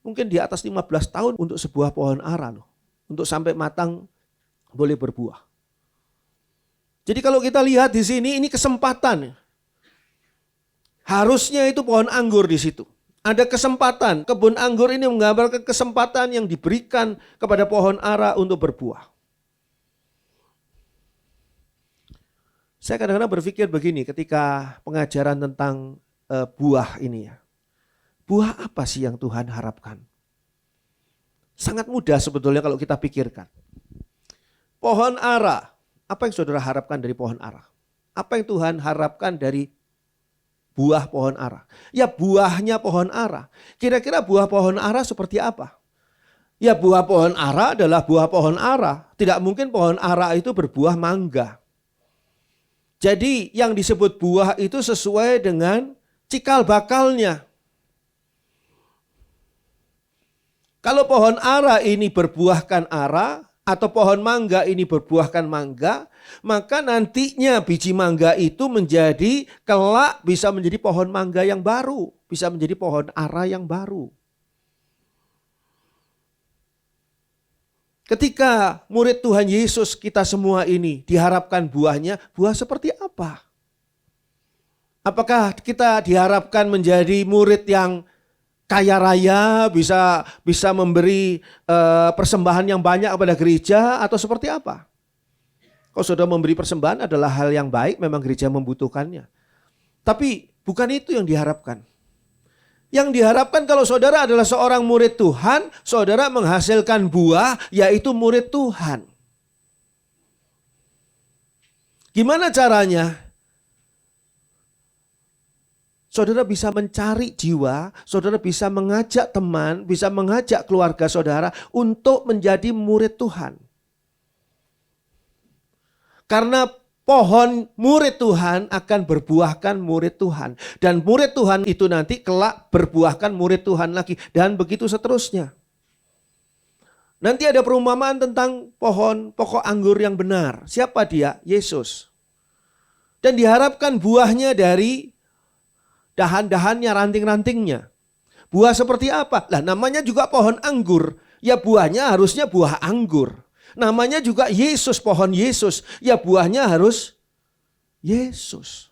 Mungkin di atas 15 tahun untuk sebuah pohon ara loh. Untuk sampai matang boleh berbuah. Jadi kalau kita lihat di sini ini kesempatan. Harusnya itu pohon anggur di situ. Ada kesempatan. Kebun anggur ini menggambarkan kesempatan yang diberikan kepada pohon ara untuk berbuah. Saya kadang-kadang berpikir begini ketika pengajaran tentang buah ini ya. Buah apa sih yang Tuhan harapkan? Sangat mudah sebetulnya kalau kita pikirkan. Pohon ara, apa yang saudara harapkan dari pohon ara? Apa yang Tuhan harapkan dari buah pohon ara? Ya buahnya pohon ara. Kira-kira buah pohon ara seperti apa? Ya buah pohon ara adalah buah pohon ara. Tidak mungkin pohon ara itu berbuah mangga. Jadi yang disebut buah itu sesuai dengan cikal bakalnya. Kalau pohon ara ini berbuahkan ara atau pohon mangga ini berbuahkan mangga, maka nantinya biji mangga itu menjadi kelak bisa menjadi pohon mangga yang baru, bisa menjadi pohon ara yang baru. Ketika murid Tuhan Yesus kita semua ini diharapkan buahnya, buah seperti apa? Apakah kita diharapkan menjadi murid yang kaya raya, bisa memberi persembahan yang banyak kepada gereja atau seperti apa? Kalau sudah memberi persembahan adalah hal yang baik, memang gereja membutuhkannya. Tapi bukan itu yang diharapkan. Yang diharapkan kalau saudara adalah seorang murid Tuhan, saudara menghasilkan buah yaitu murid Tuhan. Gimana caranya? Saudara bisa mencari jiwa, saudara bisa mengajak teman, bisa mengajak keluarga saudara untuk menjadi murid Tuhan. Karena pohon murid Tuhan akan berbuahkan murid Tuhan. Dan murid Tuhan itu nanti kelak berbuahkan murid Tuhan lagi. Dan begitu seterusnya. Nanti ada perumpamaan tentang pokok anggur yang benar. Siapa dia? Yesus. Dan diharapkan buahnya dari dahan-dahannya, ranting-rantingnya. Buah seperti apa? Lah namanya juga pohon anggur. Ya buahnya harusnya buah anggur. Namanya juga Yesus, pohon Yesus. Ya buahnya harus Yesus.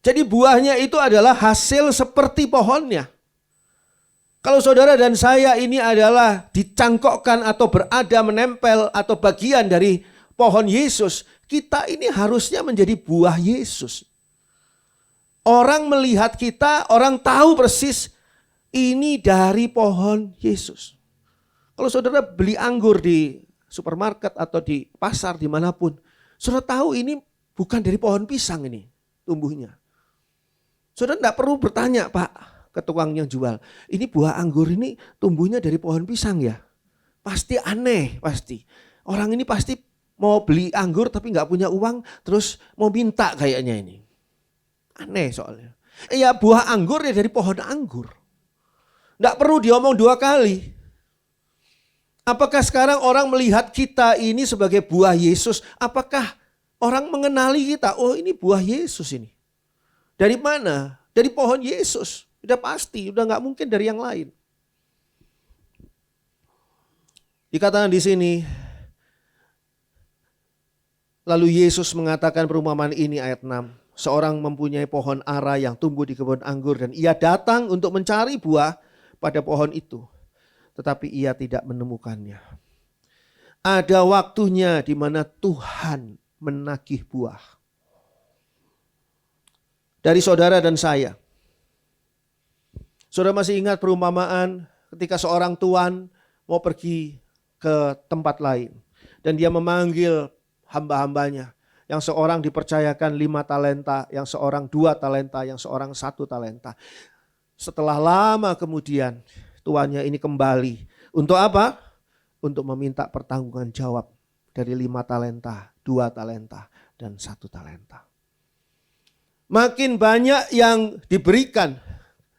Jadi buahnya itu adalah hasil seperti pohonnya. Kalau saudara dan saya ini adalah dicangkokkan atau berada menempel atau bagian dari pohon Yesus, kita ini harusnya menjadi buah Yesus. Orang melihat kita, orang tahu persis ini dari pohon Yesus. Kalau saudara beli anggur di supermarket atau di pasar dimanapun, saudara tahu ini bukan dari pohon pisang ini tumbuhnya. Saudara tidak perlu bertanya Pak ke tukang yang jual, ini buah anggur ini tumbuhnya dari pohon pisang ya? Pasti aneh pasti. Orang ini pasti mau beli anggur tapi nggak punya uang terus mau minta kayaknya ini. Aneh soalnya. Ya buah anggur ya dari pohon anggur. Tidak perlu diomong 2 kali. Apakah sekarang orang melihat kita ini sebagai buah Yesus? Apakah orang mengenali kita? Oh ini buah Yesus ini. Dari mana? Dari pohon Yesus. Udah pasti, udah gak mungkin dari yang lain. Dikatakan di sini, lalu Yesus mengatakan perumpamaan ini ayat 6. Seorang mempunyai pohon ara yang tumbuh di kebun anggur dan ia datang untuk mencari buah pada pohon itu. Tetapi ia tidak menemukannya. Ada waktunya di mana Tuhan menagih buah. Dari saudara dan saya. Saudara masih ingat perumpamaan ketika seorang tuan mau pergi ke tempat lain. Dan dia memanggil hamba-hambanya. Yang seorang dipercayakan 5 talenta, yang seorang 2 talenta, yang seorang 1 talenta. Setelah lama kemudian tuannya ini kembali. Untuk apa? Untuk meminta pertanggungan jawab dari 5 talenta, 2 talenta, dan 1 talenta. Makin banyak yang diberikan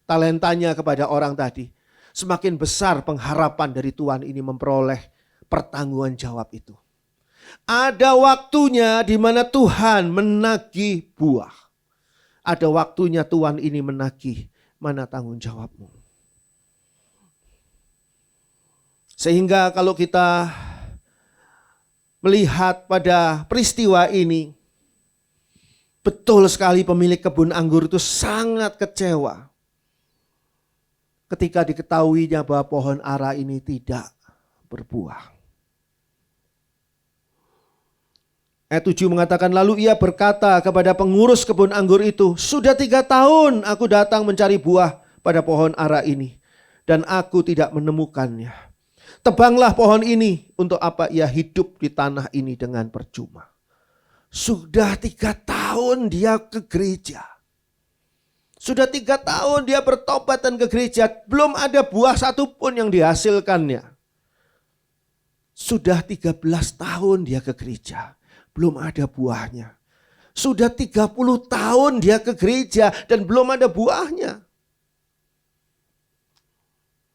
talentanya kepada orang tadi, semakin besar pengharapan dari Tuhan ini memperoleh pertanggungan jawab itu. Ada waktunya di mana Tuhan menagih buah. Ada waktunya Tuhan ini menagih mana tanggung jawabmu. Sehingga kalau kita melihat pada peristiwa ini, betul sekali pemilik kebun anggur itu sangat kecewa ketika diketahuinya bahwa pohon ara ini tidak berbuah. Ayat 7 mengatakan, lalu ia berkata kepada pengurus kebun anggur itu, sudah 3 tahun aku datang mencari buah pada pohon ara ini, dan aku tidak menemukannya. Tebanglah pohon ini, untuk apa ia hidup di tanah ini dengan percuma. Sudah 3 tahun dia ke gereja. Sudah 3 tahun dia bertobat dan ke gereja. Belum ada buah satupun yang dihasilkannya. Sudah 13 tahun dia ke gereja. Belum ada buahnya. Sudah 30 tahun dia ke gereja dan belum ada buahnya.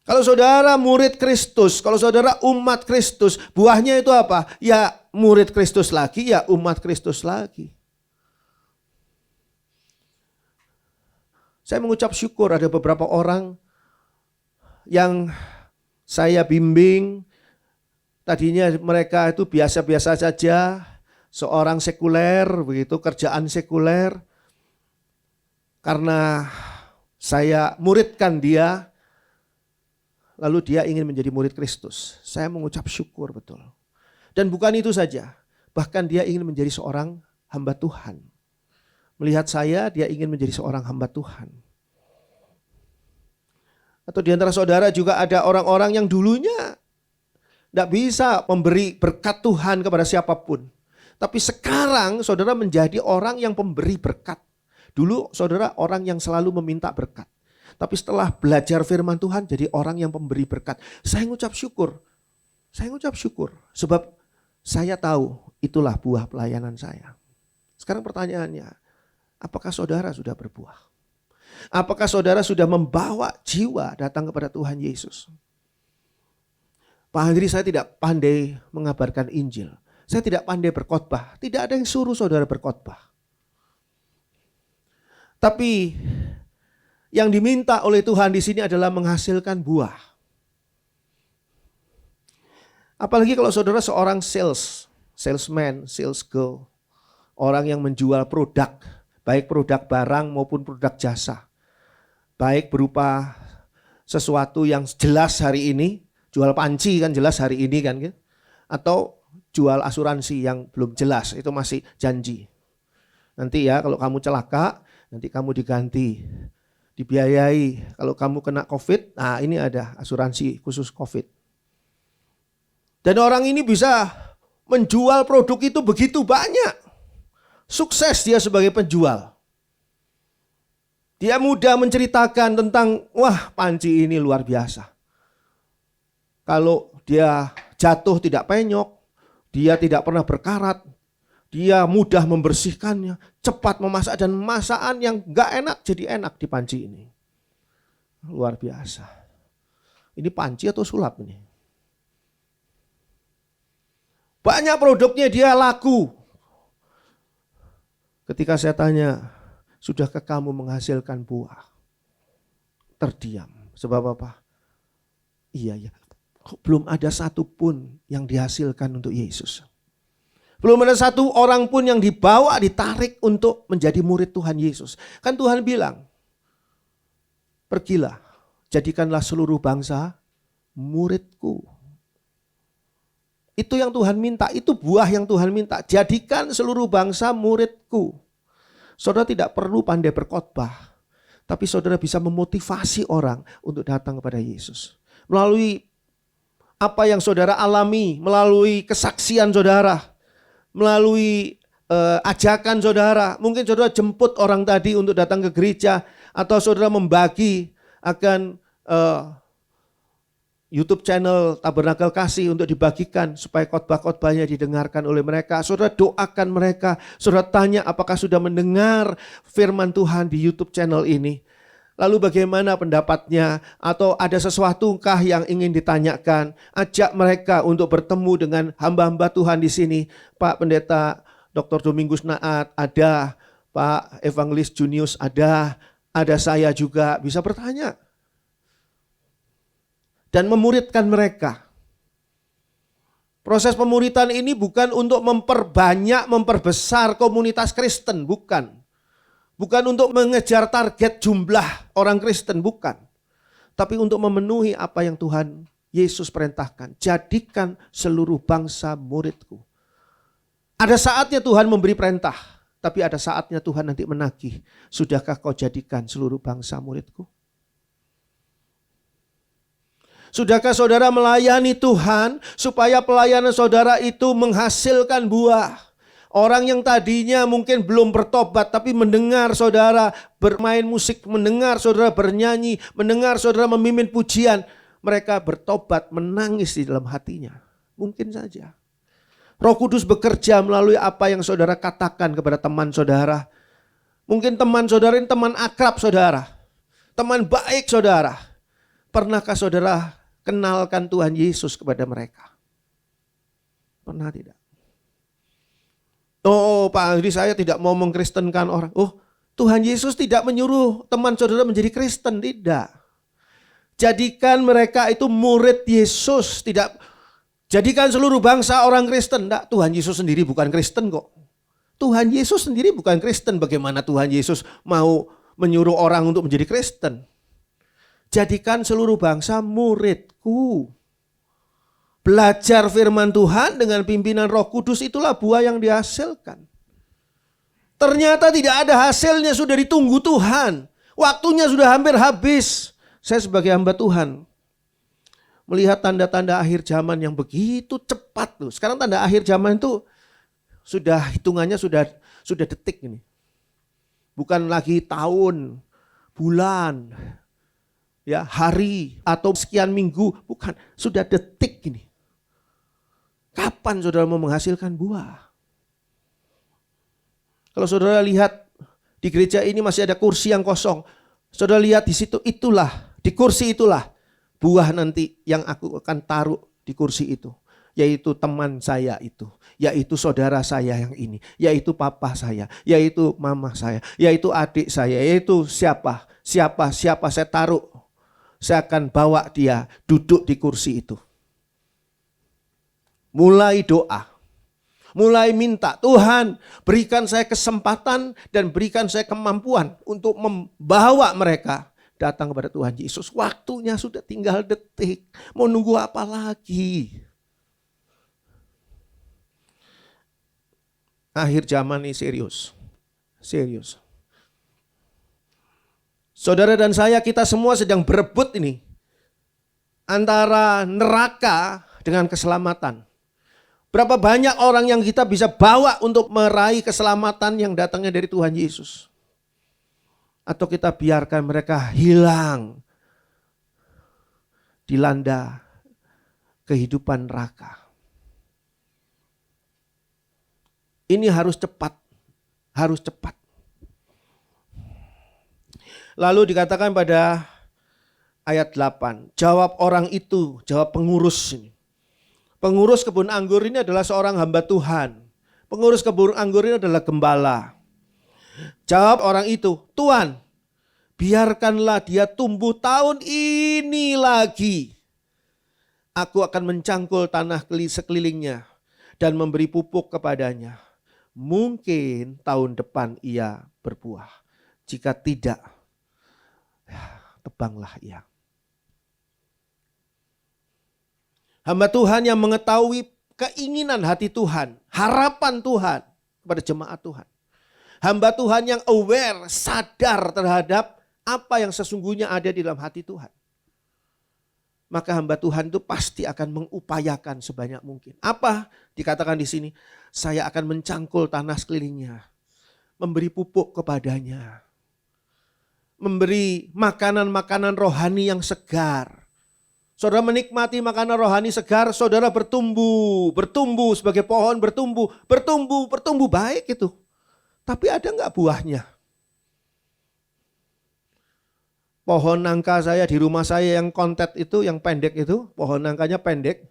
Kalau saudara murid Kristus, kalau saudara umat Kristus, buahnya itu apa? Ya murid Kristus lagi, ya umat Kristus lagi. Saya mengucap syukur ada beberapa orang yang saya bimbing. Tadinya mereka itu biasa-biasa saja, seorang sekuler, begitu kerjaan sekuler. Karena saya muridkan dia, lalu dia ingin menjadi murid Kristus. Saya mengucap syukur betul. Dan bukan itu saja, bahkan dia ingin menjadi seorang hamba Tuhan. Melihat saya, dia ingin menjadi seorang hamba Tuhan. Atau di antara saudara juga ada orang-orang yang dulunya tidak bisa memberi berkat Tuhan kepada siapapun. Tapi sekarang saudara menjadi orang yang pemberi berkat. Dulu saudara orang yang selalu meminta berkat. Tapi setelah belajar firman Tuhan jadi orang yang pemberi berkat. Saya ngucap syukur. Saya ngucap syukur. Sebab saya tahu itulah buah pelayanan saya. Sekarang pertanyaannya, apakah saudara sudah berbuah? Apakah saudara sudah membawa jiwa datang kepada Tuhan Yesus? Pak Andri, saya tidak pandai mengabarkan Injil. Saya tidak pandai berkhotbah. Tidak ada yang suruh saudara berkhotbah. Tapi yang diminta oleh Tuhan di sini adalah menghasilkan buah. Apalagi kalau saudara seorang salesman, sales girl. Orang yang menjual produk, baik produk barang maupun produk jasa. Baik berupa sesuatu yang jelas hari ini, jual panci kan jelas hari ini kan. Atau jual asuransi yang belum jelas, itu masih janji. Nanti ya kalau kamu celaka, nanti kamu diganti, dibiayai. Kalau kamu kena COVID, nah ini ada asuransi khusus COVID. Dan orang ini bisa menjual produk itu begitu banyak. Sukses dia sebagai penjual. Dia mudah menceritakan tentang, wah panci ini luar biasa. Kalau dia jatuh tidak penyok, dia tidak pernah berkarat, dia mudah membersihkannya, cepat memasak dan masakan yang gak enak jadi enak di panci ini. Luar biasa. Ini panci atau sulap ini? Banyak produknya dia laku. Ketika saya tanya, sudahkah kamu menghasilkan buah? Terdiam. Sebab apa? Iya. Belum ada satu pun yang dihasilkan untuk Yesus. Belum ada satu orang pun yang dibawa, ditarik untuk menjadi murid Tuhan Yesus. Kan Tuhan bilang, pergilah, jadikanlah seluruh bangsa muridku. Itu yang Tuhan minta, itu buah yang Tuhan minta. Jadikan seluruh bangsa muridku. Saudara tidak perlu pandai berkhotbah, tapi saudara bisa memotivasi orang untuk datang kepada Yesus. Melalui apa yang saudara alami, melalui kesaksian saudara, melalui ajakan saudara. Mungkin saudara jemput orang tadi untuk datang ke gereja, atau saudara membagi akan YouTube channel Tabernakel Kasih untuk dibagikan supaya khotbah-khotbahnya didengarkan oleh mereka. Saudara doakan mereka, saudara tanya apakah sudah mendengar firman Tuhan di YouTube channel ini. Lalu bagaimana pendapatnya, atau ada sesuatukah yang ingin ditanyakan. Ajak mereka untuk bertemu dengan hamba-hamba Tuhan di sini. Pak Pendeta Dr. Domingus Naat ada, Pak Evangelis Junius ada saya juga, bisa bertanya. Dan memuridkan mereka. Proses pemuridan ini bukan untuk memperbanyak, memperbesar komunitas Kristen, bukan. Bukan untuk mengejar target jumlah orang Kristen, bukan. Tapi untuk memenuhi apa yang Tuhan Yesus perintahkan. Jadikan seluruh bangsa muridku. Ada saatnya Tuhan memberi perintah, tapi ada saatnya Tuhan nanti menagih. Sudahkah kau jadikan seluruh bangsa muridku? Sudahkah saudara melayani Tuhan supaya pelayanan saudara itu menghasilkan buah? Orang yang tadinya mungkin belum bertobat tapi mendengar saudara bermain musik, mendengar saudara bernyanyi, mendengar saudara memimpin pujian, mereka bertobat, menangis di dalam hatinya. Mungkin saja. Roh Kudus bekerja melalui apa yang saudara katakan kepada teman saudara. Mungkin teman saudara ini teman akrab saudara, teman baik saudara. Pernahkah saudara kenalkan Tuhan Yesus kepada mereka? Pernah tidak? Oh Pak Andri, saya tidak mau mengkristenkan orang. Oh, Tuhan Yesus tidak menyuruh teman saudara menjadi Kristen, tidak. Jadikan mereka itu murid Yesus, tidak jadikan seluruh bangsa orang Kristen. Tidak, Tuhan Yesus sendiri bukan Kristen kok. Tuhan Yesus sendiri bukan Kristen. Bagaimana Tuhan Yesus mau menyuruh orang untuk menjadi Kristen? Jadikan seluruh bangsa muridku. Belajar firman Tuhan dengan pimpinan Roh Kudus, itulah buah yang dihasilkan. Ternyata tidak ada hasilnya, sudah ditunggu Tuhan. Waktunya sudah hampir habis. Saya sebagai hamba Tuhan melihat tanda-tanda akhir zaman yang begitu cepat loh. Sekarang tanda akhir zaman itu sudah hitungannya sudah detik ini. Bukan lagi tahun, bulan, ya hari atau sekian minggu, bukan, sudah detik ini. Kapan saudara mau menghasilkan buah? Kalau saudara lihat di gereja ini masih ada kursi yang kosong, saudara lihat di situ, itulah, di kursi itulah buah nanti yang aku akan taruh di kursi itu. Yaitu teman saya itu, yaitu saudara saya yang ini, yaitu papa saya, yaitu mama saya, yaitu adik saya, yaitu siapa saya taruh. Saya akan bawa dia duduk di kursi itu. Mulai doa, mulai minta, Tuhan berikan saya kesempatan dan berikan saya kemampuan untuk membawa mereka datang kepada Tuhan Yesus. Waktunya sudah tinggal detik, mau nunggu apa lagi? Akhir zaman ini serius. Saudara dan saya, kita semua sedang berebut ini antara neraka dengan keselamatan. Berapa banyak orang yang kita bisa bawa untuk meraih keselamatan yang datangnya dari Tuhan Yesus? Atau kita biarkan mereka hilang dilanda kehidupan neraka. Ini harus cepat. Lalu dikatakan pada ayat 8, jawab orang itu, jawab pengurus ini. Pengurus kebun anggur ini adalah seorang hamba Tuhan. Pengurus kebun anggur ini adalah gembala. Jawab orang itu, Tuhan, biarkanlah dia tumbuh tahun ini lagi. Aku akan mencangkul tanah sekelilingnya dan memberi pupuk kepadanya. Mungkin tahun depan ia berbuah. Jika tidak, tebanglah ia. Hamba Tuhan yang mengetahui keinginan hati Tuhan, harapan Tuhan kepada jemaat Tuhan. Hamba Tuhan yang aware, sadar terhadap apa yang sesungguhnya ada di dalam hati Tuhan. maka hamba Tuhan itu pasti akan mengupayakan sebanyak mungkin. Apa dikatakan di sini? Saya akan mencangkul tanah sekelilingnya, memberi pupuk kepadanya, memberi makanan-makanan rohani yang segar. Saudara menikmati makanan rohani segar, saudara bertumbuh sebagai pohon, bertumbuh baik itu. Tapi ada enggak buahnya? Pohon nangka saya di rumah saya yang kontet itu, yang pendek itu, pohon nangkanya pendek.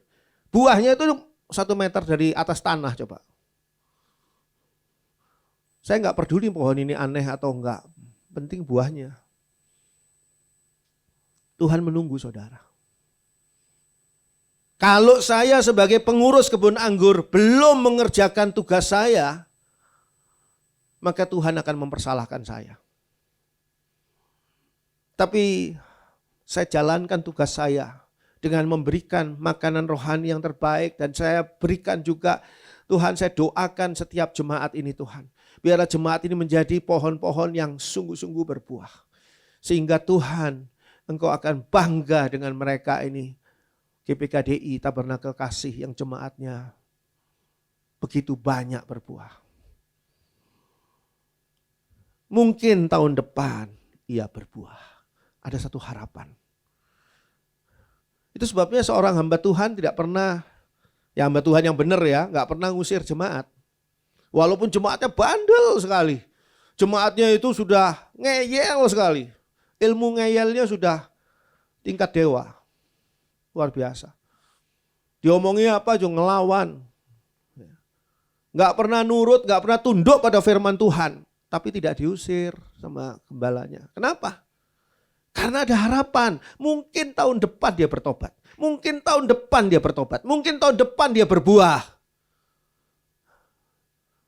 Buahnya itu 1 meter dari atas tanah coba. Saya enggak peduli pohon ini aneh atau enggak, penting buahnya. Tuhan menunggu saudara. Kalau saya sebagai pengurus kebun anggur belum mengerjakan tugas saya, maka Tuhan akan mempersalahkan saya. Tapi saya jalankan tugas saya dengan memberikan makanan rohani yang terbaik, dan saya berikan juga, Tuhan, saya doakan setiap jemaat ini Tuhan. Biarlah jemaat ini menjadi pohon-pohon yang sungguh-sungguh berbuah. Sehingga Tuhan, Engkau akan bangga dengan mereka ini. GPKDI Tabernakel Kasih yang jemaatnya begitu banyak berbuah. Mungkin tahun depan ia berbuah. Ada satu harapan. Itu sebabnya seorang hamba Tuhan tidak pernah, ya hamba Tuhan yang benar ya, gak pernah ngusir jemaat. Walaupun jemaatnya bandel sekali. Jemaatnya itu sudah ngeyel sekali. Ilmu ngeyelnya sudah tingkat dewa. Luar biasa. Diomongi apa juga ngelawan. Gak pernah nurut, gak pernah tunduk pada firman Tuhan. Tapi tidak diusir sama gembalanya. Kenapa? Karena ada harapan. Mungkin tahun depan dia bertobat. Mungkin tahun depan dia bertobat. Mungkin tahun depan dia berbuah.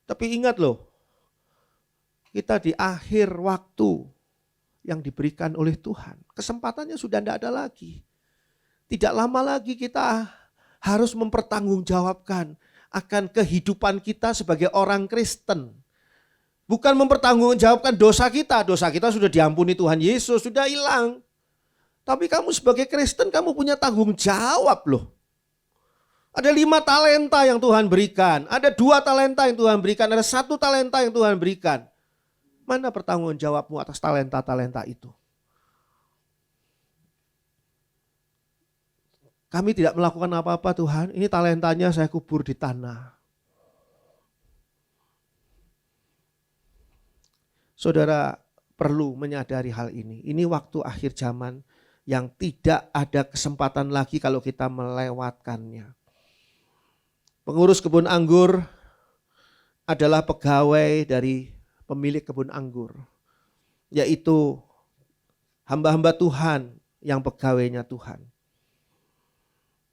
Tapi ingat loh. Kita di akhir waktu yang diberikan oleh Tuhan. Kesempatannya sudah tidak ada lagi. Tidak lama lagi kita harus mempertanggungjawabkan akan kehidupan kita sebagai orang Kristen. Bukan mempertanggungjawabkan dosa kita sudah diampuni Tuhan Yesus, sudah hilang. Tapi kamu sebagai Kristen kamu punya tanggung jawab loh. Ada 5 talenta yang Tuhan berikan, ada 2 talenta yang Tuhan berikan, ada 1 talenta yang Tuhan berikan. Mana pertanggung jawabmu atas talenta-talenta itu? Kami tidak melakukan apa-apa Tuhan, ini talentanya saya kubur di tanah. Saudara perlu menyadari hal ini. Ini waktu akhir zaman yang tidak ada kesempatan lagi kalau kita melewatkannya. Pengurus kebun anggur adalah pegawai dari pemilik kebun anggur. Yaitu hamba-hamba Tuhan yang pegawainya Tuhan.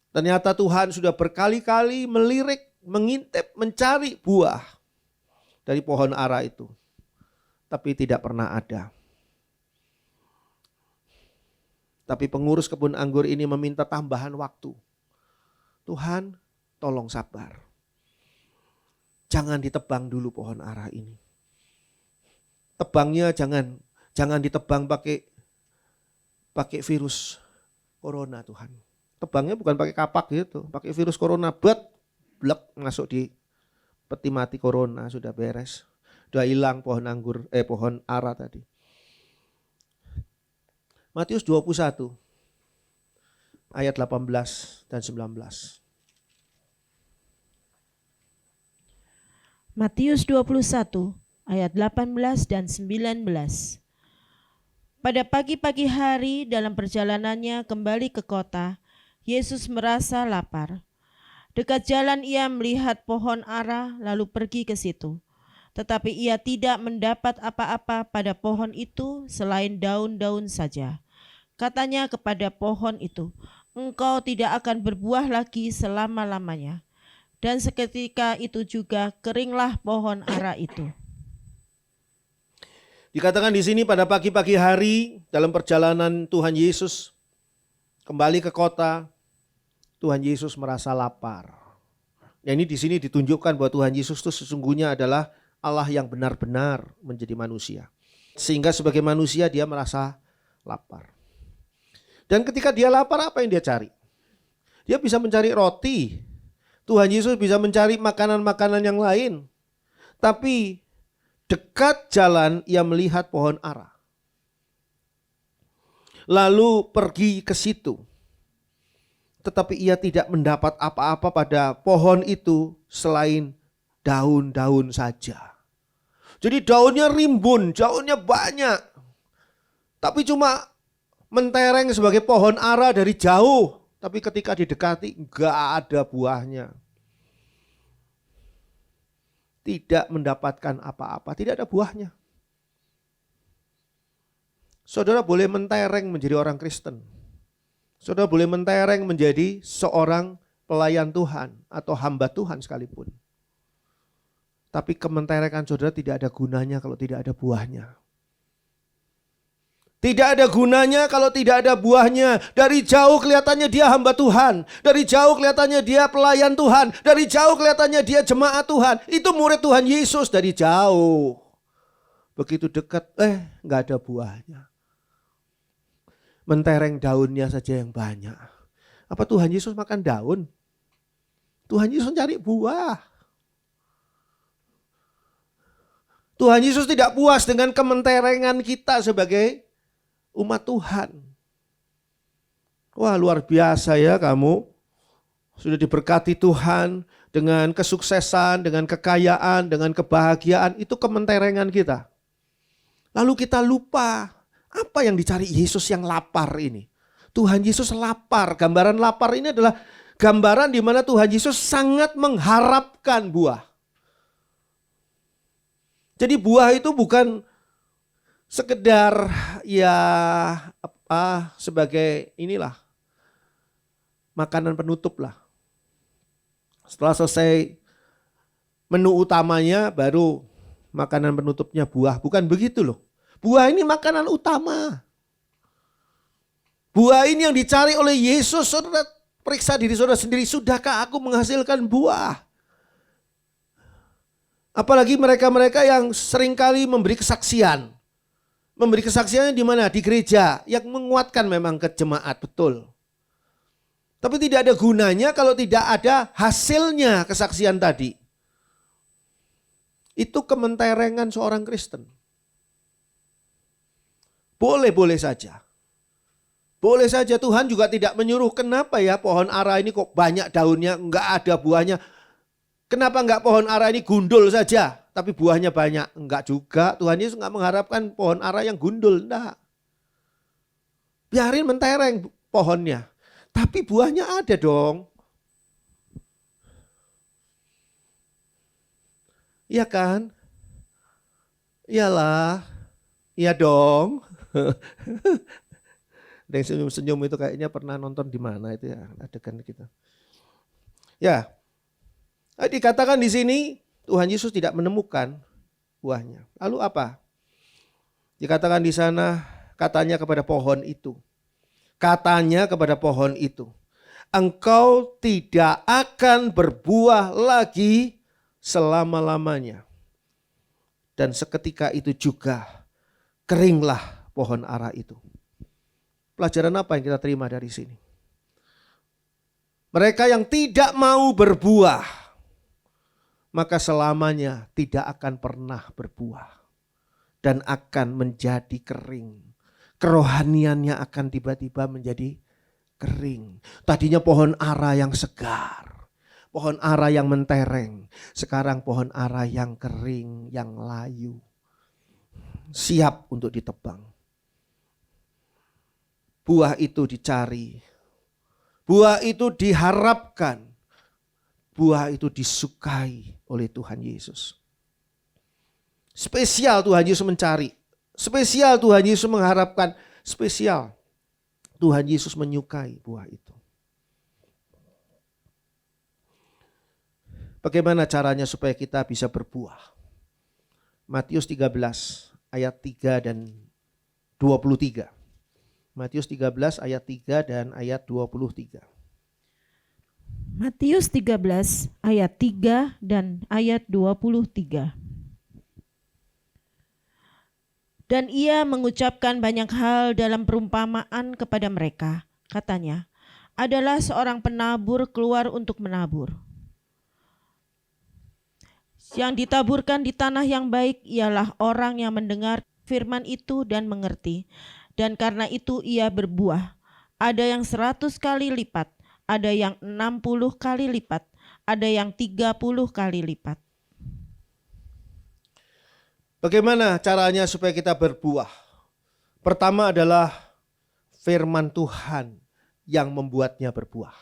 Ternyata Tuhan sudah berkali-kali melirik, mengintip, mencari buah dari pohon ara itu. Tapi tidak pernah ada. Tapi pengurus kebun anggur ini meminta tambahan waktu. Tuhan, tolong sabar. Jangan ditebang dulu pohon ara ini. Tebangnya jangan ditebang pakai virus corona Tuhan. Tebangnya bukan pakai kapak gitu, pakai virus corona, blek masuk di peti mati corona, sudah beres. Sudah hilang pohon ara tadi. Matius 21 ayat 18 dan 19. Matius 21 ayat 18 dan 19. Pada pagi-pagi hari dalam perjalanannya kembali ke kota, Yesus merasa lapar. Dekat jalan ia melihat pohon ara lalu pergi ke situ. Tetapi ia tidak mendapat apa-apa pada pohon itu selain daun-daun saja. Katanya kepada pohon itu, engkau tidak akan berbuah lagi selama-lamanya. Dan seketika itu juga keringlah pohon ara itu. Dikatakan di sini pada pagi-pagi hari dalam perjalanan Tuhan Yesus kembali ke kota, Tuhan Yesus merasa lapar. Ya, ini di sini ditunjukkan bahwa Tuhan Yesus itu sesungguhnya adalah Allah yang benar-benar menjadi manusia. Sehingga sebagai manusia dia merasa lapar. Dan ketika dia lapar, apa yang dia cari? Dia bisa mencari roti. Tuhan Yesus bisa mencari makanan-makanan yang lain. Tapi dekat jalan ia melihat pohon ara. Lalu pergi ke situ. Tetapi ia tidak mendapat apa-apa pada pohon itu selain daun-daun saja. Jadi daunnya rimbun, daunnya banyak. Tapi cuma mentereng sebagai pohon ara dari jauh. Tapi ketika didekati enggak ada buahnya. Tidak mendapatkan apa-apa, tidak ada buahnya. Saudara boleh mentereng menjadi orang Kristen. Saudara boleh mentereng menjadi seorang pelayan Tuhan atau hamba Tuhan sekalipun. Tapi kementerengan saudara tidak ada gunanya kalau tidak ada buahnya. Tidak ada gunanya kalau tidak ada buahnya. Dari jauh kelihatannya dia hamba Tuhan. Dari jauh kelihatannya dia pelayan Tuhan. Dari jauh kelihatannya dia jemaat Tuhan. Itu murid Tuhan Yesus dari jauh. Begitu dekat, nggak ada buahnya. Mentereng daunnya saja yang banyak. Apa Tuhan Yesus makan daun? Tuhan Yesus cari buah. Tuhan Yesus tidak puas dengan kementerengan kita sebagai umat Tuhan. Wah, luar biasa ya kamu. Sudah diberkati Tuhan dengan kesuksesan, dengan kekayaan, dengan kebahagiaan. Itu kementerengan kita. Lalu kita lupa. Apa yang dicari Yesus yang lapar ini? Tuhan Yesus lapar. Gambaran lapar ini adalah gambaran di mana Tuhan Yesus sangat mengharapkan buah. Jadi buah itu bukan sekedar sebagai inilah makanan penutup lah. Setelah selesai menu utamanya baru makanan penutupnya buah. Bukan begitu loh. Buah ini makanan utama. Buah ini yang dicari oleh Yesus. Saudara periksa diri saudara sendiri. Sudahkah aku menghasilkan buah? Apalagi mereka-mereka yang seringkali memberi kesaksian. Memberi kesaksiannya di mana? Di gereja. Yang menguatkan memang ke jemaat, betul. Tapi tidak ada gunanya kalau tidak ada hasilnya kesaksian tadi. Itu kementerengan seorang Kristen. Boleh-boleh saja. Boleh saja, Tuhan juga tidak menyuruh. Kenapa ya pohon ara ini kok banyak daunnya, enggak ada buahnya. Kenapa enggak pohon ara ini gundul saja, tapi buahnya banyak? Enggak juga, Tuhan Yesus enggak mengharapkan pohon ara yang gundul, enggak. Biarin mentereng pohonnya, tapi buahnya ada dong. Iya kan? Iyalah, iya dong. Ada yang senyum-senyum itu kayaknya pernah nonton di mana itu ya adegan kita. Ya, dikatakan di sini Tuhan Yesus tidak menemukan buahnya. Lalu apa? Dikatakan di sana katanya kepada pohon itu. Katanya kepada pohon itu. Engkau tidak akan berbuah lagi selama-lamanya. Dan seketika itu juga keringlah pohon ara itu. Pelajaran apa yang kita terima dari sini? Mereka yang tidak mau berbuah, maka selamanya tidak akan pernah berbuah. Dan akan menjadi kering. Kerohaniannya akan tiba-tiba menjadi kering. Tadinya pohon ara yang segar. Pohon ara yang mentereng. Sekarang pohon ara yang kering, yang layu. Siap untuk ditebang. Buah itu dicari. Buah itu diharapkan. Buah itu disukai oleh Tuhan Yesus. Spesial Tuhan Yesus mencari. Spesial Tuhan Yesus mengharapkan. Spesial Tuhan Yesus menyukai buah itu. Bagaimana caranya supaya kita bisa berbuah? Matius 13 ayat 3 dan 23. Matius 13 ayat 3 dan ayat 23. Matius 13 ayat 3 dan ayat 23. Dan ia mengucapkan banyak hal dalam perumpamaan kepada mereka. Katanya, adalah seorang penabur keluar untuk menabur. Yang ditaburkan di tanah yang baik ialah orang yang mendengar firman itu dan mengerti. Dan karena itu ia berbuah. Ada yang 100 kali lipat, ada yang 60 kali lipat, ada yang 30 kali lipat. Bagaimana caranya supaya kita berbuah? Pertama adalah firman Tuhan yang membuatnya berbuah.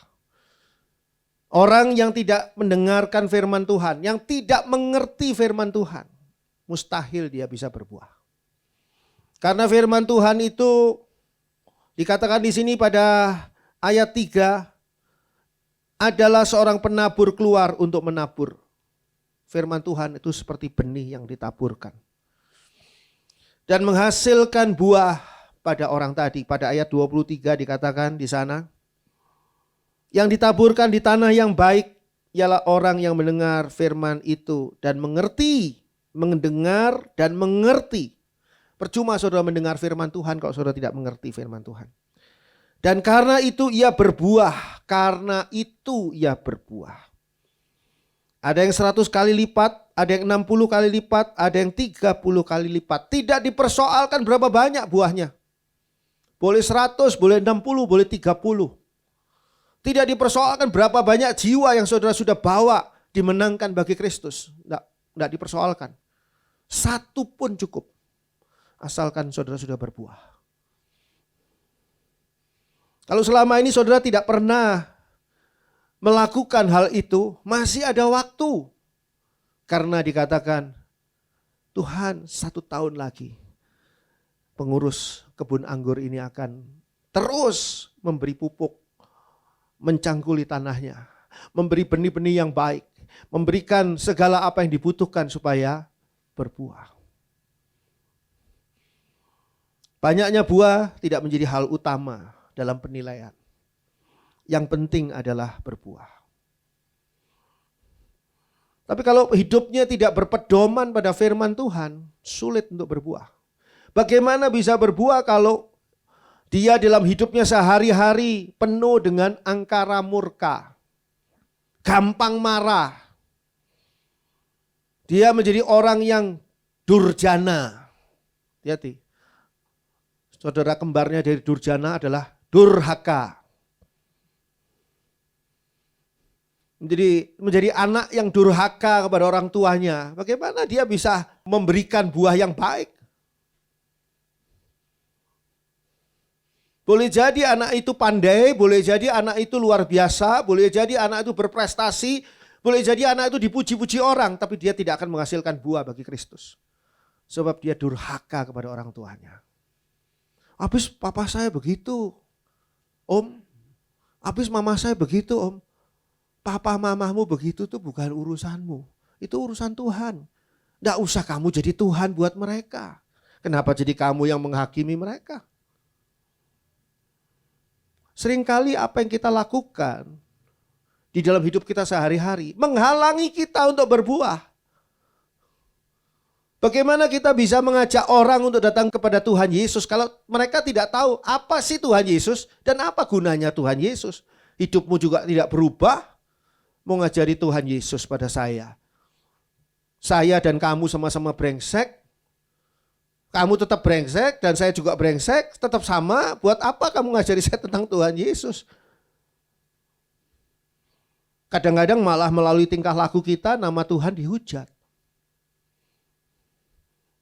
Orang yang tidak mendengarkan firman Tuhan, yang tidak mengerti firman Tuhan, mustahil dia bisa berbuah. Karena firman Tuhan itu dikatakan di sini pada ayat 3 adalah seorang penabur keluar untuk menabur. Firman Tuhan itu seperti benih yang ditaburkan dan menghasilkan buah pada orang tadi. Pada ayat 23 dikatakan di sana, yang ditaburkan di tanah yang baik ialah orang yang mendengar firman itu dan mengerti, mendengar dan mengerti. Percuma saudara mendengar firman Tuhan kalau saudara tidak mengerti firman Tuhan. Dan karena itu ia berbuah, karena itu ia berbuah. Ada yang 100 kali lipat, ada yang 60 kali lipat, ada yang 30 kali lipat. Tidak dipersoalkan berapa banyak buahnya. Boleh 100, boleh 60, boleh 30. Tidak dipersoalkan berapa banyak jiwa yang saudara sudah bawa dimenangkan bagi Kristus. Tidak dipersoalkan. Satu pun cukup. Asalkan saudara sudah berbuah. Kalau selama ini saudara tidak pernah melakukan hal itu, masih ada waktu. Karena dikatakan, Tuhan 1 tahun lagi pengurus kebun anggur ini akan terus memberi pupuk, mencangkuli tanahnya, memberi benih-benih yang baik, memberikan segala apa yang dibutuhkan supaya berbuah. Banyaknya buah tidak menjadi hal utama dalam penilaian. Yang penting adalah berbuah. Tapi kalau hidupnya tidak berpedoman pada firman Tuhan, sulit untuk berbuah. Bagaimana bisa berbuah kalau dia dalam hidupnya sehari-hari penuh dengan angkara murka, gampang marah. Dia menjadi orang yang durjana. Hati-hati. Saudara kembarnya dari durjana adalah durhaka. Menjadi anak yang durhaka kepada orang tuanya. Bagaimana dia bisa memberikan buah yang baik? Boleh jadi anak itu pandai, boleh jadi anak itu luar biasa, boleh jadi anak itu berprestasi, boleh jadi anak itu dipuji-puji orang, tapi dia tidak akan menghasilkan buah bagi Kristus. Sebab dia durhaka kepada orang tuanya. Habis papa saya begitu, om. Habis mama saya begitu, om. Papa mamamu begitu tuh bukan urusanmu. Itu urusan Tuhan. Nggak usah kamu jadi Tuhan buat mereka. Kenapa jadi kamu yang menghakimi mereka? Seringkali apa yang kita lakukan di dalam hidup kita sehari-hari menghalangi kita untuk berbuah. Bagaimana kita bisa mengajak orang untuk datang kepada Tuhan Yesus kalau mereka tidak tahu apa sih Tuhan Yesus dan apa gunanya Tuhan Yesus. Hidupmu juga tidak berubah. Mau ngajari Tuhan Yesus pada saya. Saya dan kamu sama-sama brengsek. Kamu tetap brengsek dan saya juga brengsek. Tetap sama. Buat apa kamu ngajari saya tentang Tuhan Yesus? Kadang-kadang malah melalui tingkah laku kita nama Tuhan dihujat.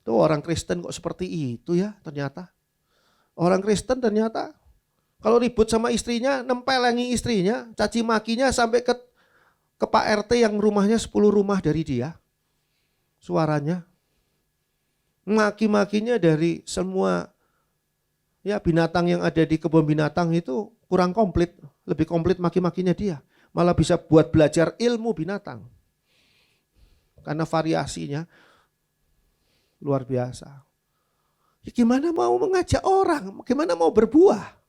Tuh orang Kristen kok seperti itu ya ternyata. Orang Kristen ternyata kalau ribut sama istrinya, nempelengi istrinya, caci makinya sampai ke Pak RT yang rumahnya 10 rumah dari dia. Suaranya. Maki-makinya dari semua ya binatang yang ada di kebun binatang itu kurang komplit. Lebih komplit maki-makinya dia. Malah bisa buat belajar ilmu binatang. Karena variasinya luar biasa. Ya gimana mau mengajak orang? Gimana mau berbuah?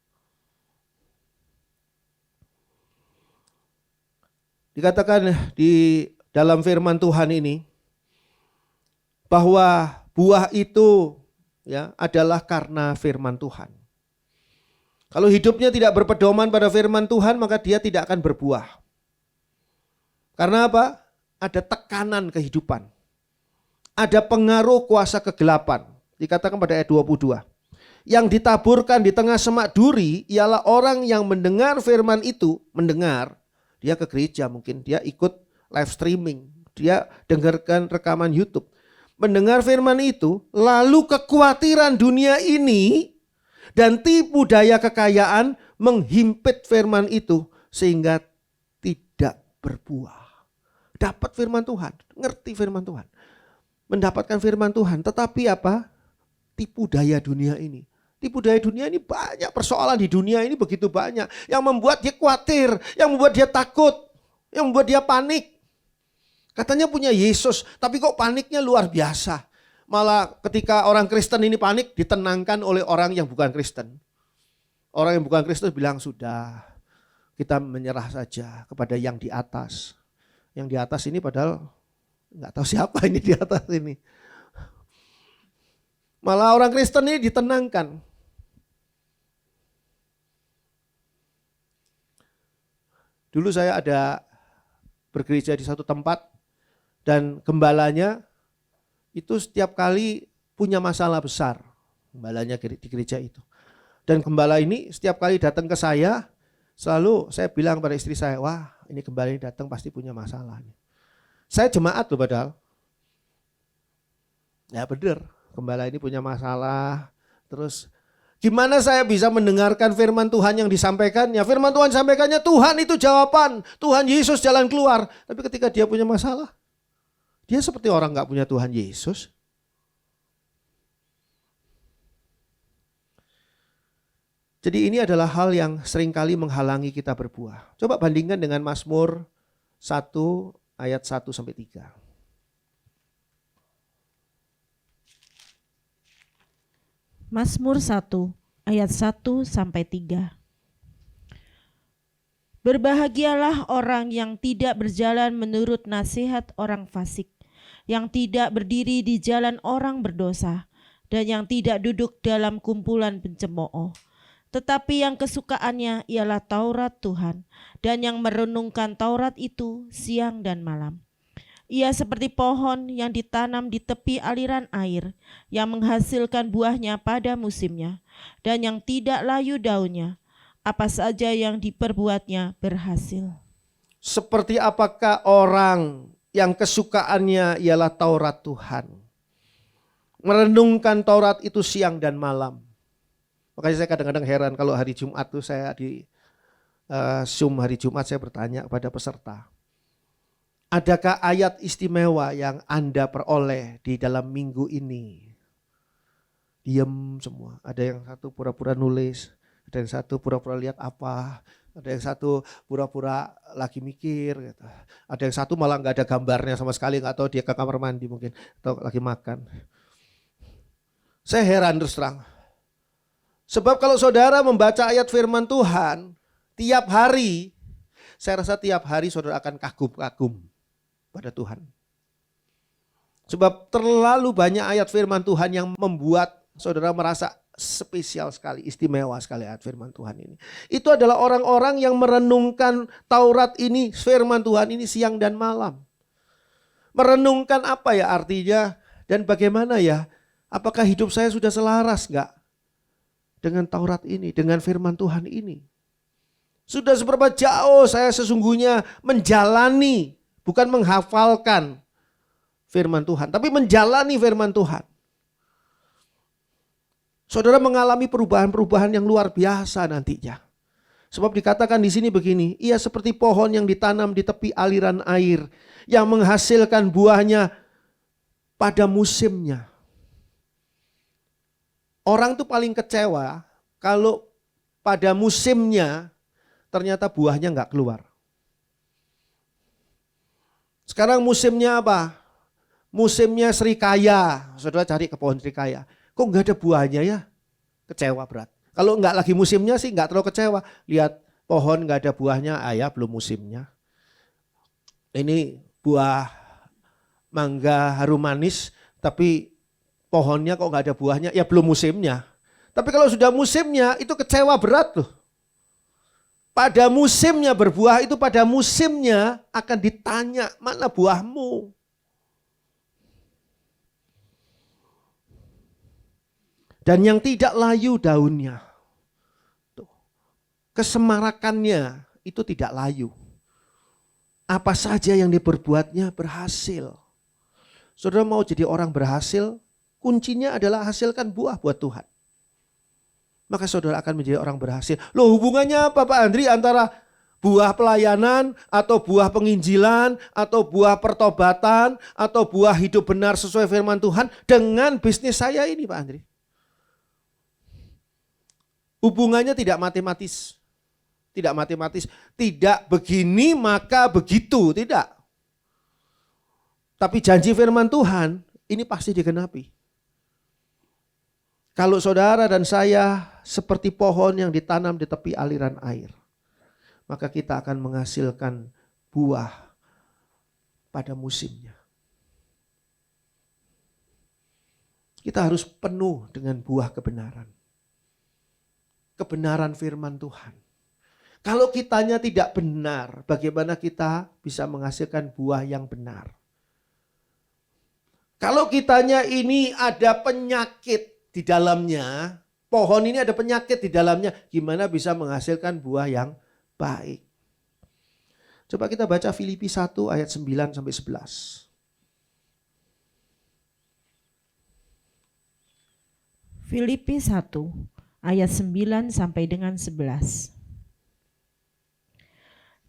Dikatakan di dalam firman Tuhan ini bahwa buah itu ya adalah karena firman Tuhan. Kalau hidupnya tidak berpedoman pada firman Tuhan, maka dia tidak akan berbuah. Karena apa? Ada tekanan kehidupan. Ada pengaruh kuasa kegelapan. Dikatakan pada ayat 22. Yang ditaburkan di tengah semak duri ialah orang yang mendengar firman itu, mendengar, dia ke gereja mungkin, dia ikut live streaming, dia dengarkan rekaman YouTube. Mendengar firman itu, lalu kekhawatiran dunia ini dan tipu daya kekayaan menghimpit firman itu sehingga tidak berbuah. Dapat firman Tuhan, ngerti firman Tuhan, mendapatkan firman Tuhan, tetapi apa? Tipu daya dunia ini. Tipu daya dunia ini banyak, persoalan di dunia ini begitu banyak yang membuat dia khawatir, yang membuat dia takut, yang membuat dia panik. Katanya punya Yesus, tapi kok paniknya luar biasa. Malah ketika orang Kristen ini panik, ditenangkan oleh orang yang bukan Kristen. Orang yang bukan Kristen bilang, sudah, kita menyerah saja kepada yang di atas. Yang di atas ini padahal nggak tahu siapa ini di atas ini. Malah orang Kristen ini ditenangkan. Dulu saya ada bergereja di satu tempat, dan gembalanya itu setiap kali punya masalah besar. Gembalanya di gereja itu. Dan gembala ini setiap kali datang ke saya, selalu saya bilang pada istri saya, wah ini gembala ini datang pasti punya masalah. Saya jemaat loh padahal. Ya benar, gembala ini punya masalah. Terus gimana saya bisa mendengarkan firman Tuhan yang disampaikannya? Firman Tuhan sampaikannya, Tuhan itu jawaban, Tuhan Yesus jalan keluar. Tapi ketika dia punya masalah, dia seperti orang gak punya Tuhan Yesus. Jadi ini adalah hal yang seringkali menghalangi kita berbuah. Coba bandingkan dengan Mazmur 1 ayat 1-3. Mazmur 1 ayat 1-3. Berbahagialah orang yang tidak berjalan menurut nasihat orang fasik, yang tidak berdiri di jalan orang berdosa, dan yang tidak duduk dalam kumpulan pencemooh. Tetapi yang kesukaannya ialah Taurat Tuhan, dan yang merenungkan Taurat itu siang dan malam. Ia seperti pohon yang ditanam di tepi aliran air, yang menghasilkan buahnya pada musimnya, dan yang tidak layu daunnya. Apa saja yang diperbuatnya berhasil. Seperti apakah orang yang kesukaannya ialah Taurat Tuhan, merenungkan Taurat itu siang dan malam. Makanya saya kadang-kadang heran kalau hari Jumat tuh saya di Zoom hari Jumat saya bertanya kepada peserta, adakah ayat istimewa yang Anda peroleh di dalam minggu ini? Diam semua. Ada yang satu pura-pura nulis, ada yang satu pura-pura lihat apa, ada yang satu pura-pura lagi mikir, gitu. Ada yang satu malah nggak ada gambarnya sama sekali, nggak tahu dia ke kamar mandi mungkin atau lagi makan. Saya heran terus terang. Sebab kalau saudara membaca ayat firman Tuhan tiap hari, saya rasa tiap hari saudara akan kagum-kagum pada Tuhan. Sebab terlalu banyak ayat firman Tuhan yang membuat saudara merasa spesial sekali, istimewa sekali ayat firman Tuhan ini. Itu adalah orang-orang yang merenungkan Taurat ini, firman Tuhan ini siang dan malam. Merenungkan apa ya artinya dan bagaimana ya? Apakah hidup saya sudah selaras enggak dengan Taurat ini, dengan firman Tuhan ini? Sudah seberapa jauh saya sesungguhnya menjalani, bukan menghafalkan firman Tuhan, tapi menjalani firman Tuhan. Saudara mengalami perubahan-perubahan yang luar biasa nantinya. Sebab dikatakan di sini begini, ia seperti pohon yang ditanam di tepi aliran air, yang menghasilkan buahnya pada musimnya. Orang tuh paling kecewa kalau pada musimnya ternyata buahnya nggak keluar. Sekarang musimnya apa? Musimnya serikaya. Saudara cari ke pohon serikaya. Kok nggak ada buahnya ya? Kecewa berat. Kalau nggak lagi musimnya sih nggak terlalu kecewa. Lihat pohon nggak ada buahnya, ya belum musimnya. Ini buah mangga harum manis, tapi pohonnya kok nggak ada buahnya, ya belum musimnya. Tapi kalau sudah musimnya itu kecewa berat loh. Pada musimnya berbuah itu pada musimnya akan ditanya mana buahmu. Dan yang tidak layu daunnya, kesemarakannya itu tidak layu. Apa saja yang diperbuatnya berhasil. Saudara mau jadi orang berhasil, kuncinya adalah hasilkan buah buat Tuhan. Maka saudara akan menjadi orang berhasil. Loh, hubungannya apa Pak Andri antara buah pelayanan atau buah penginjilan atau buah pertobatan atau buah hidup benar sesuai firman Tuhan dengan bisnis saya ini Pak Andri? Hubungannya tidak matematis. Tidak matematis. Tidak begini maka begitu. Tidak. Tapi janji firman Tuhan ini pasti digenapi. Kalau saudara dan saya seperti pohon yang ditanam di tepi aliran air, maka kita akan menghasilkan buah pada musimnya. Kita harus penuh dengan buah kebenaran. Kebenaran firman Tuhan. Kalau kitanya tidak benar, bagaimana kita bisa menghasilkan buah yang benar? Kalau kitanya ini ada penyakit di dalamnya, pohon ini ada penyakit di dalamnya, gimana bisa menghasilkan buah yang baik? Coba kita baca Filipi 1 ayat 9 sampai 11. Filipi 1 ayat 9 sampai dengan 11.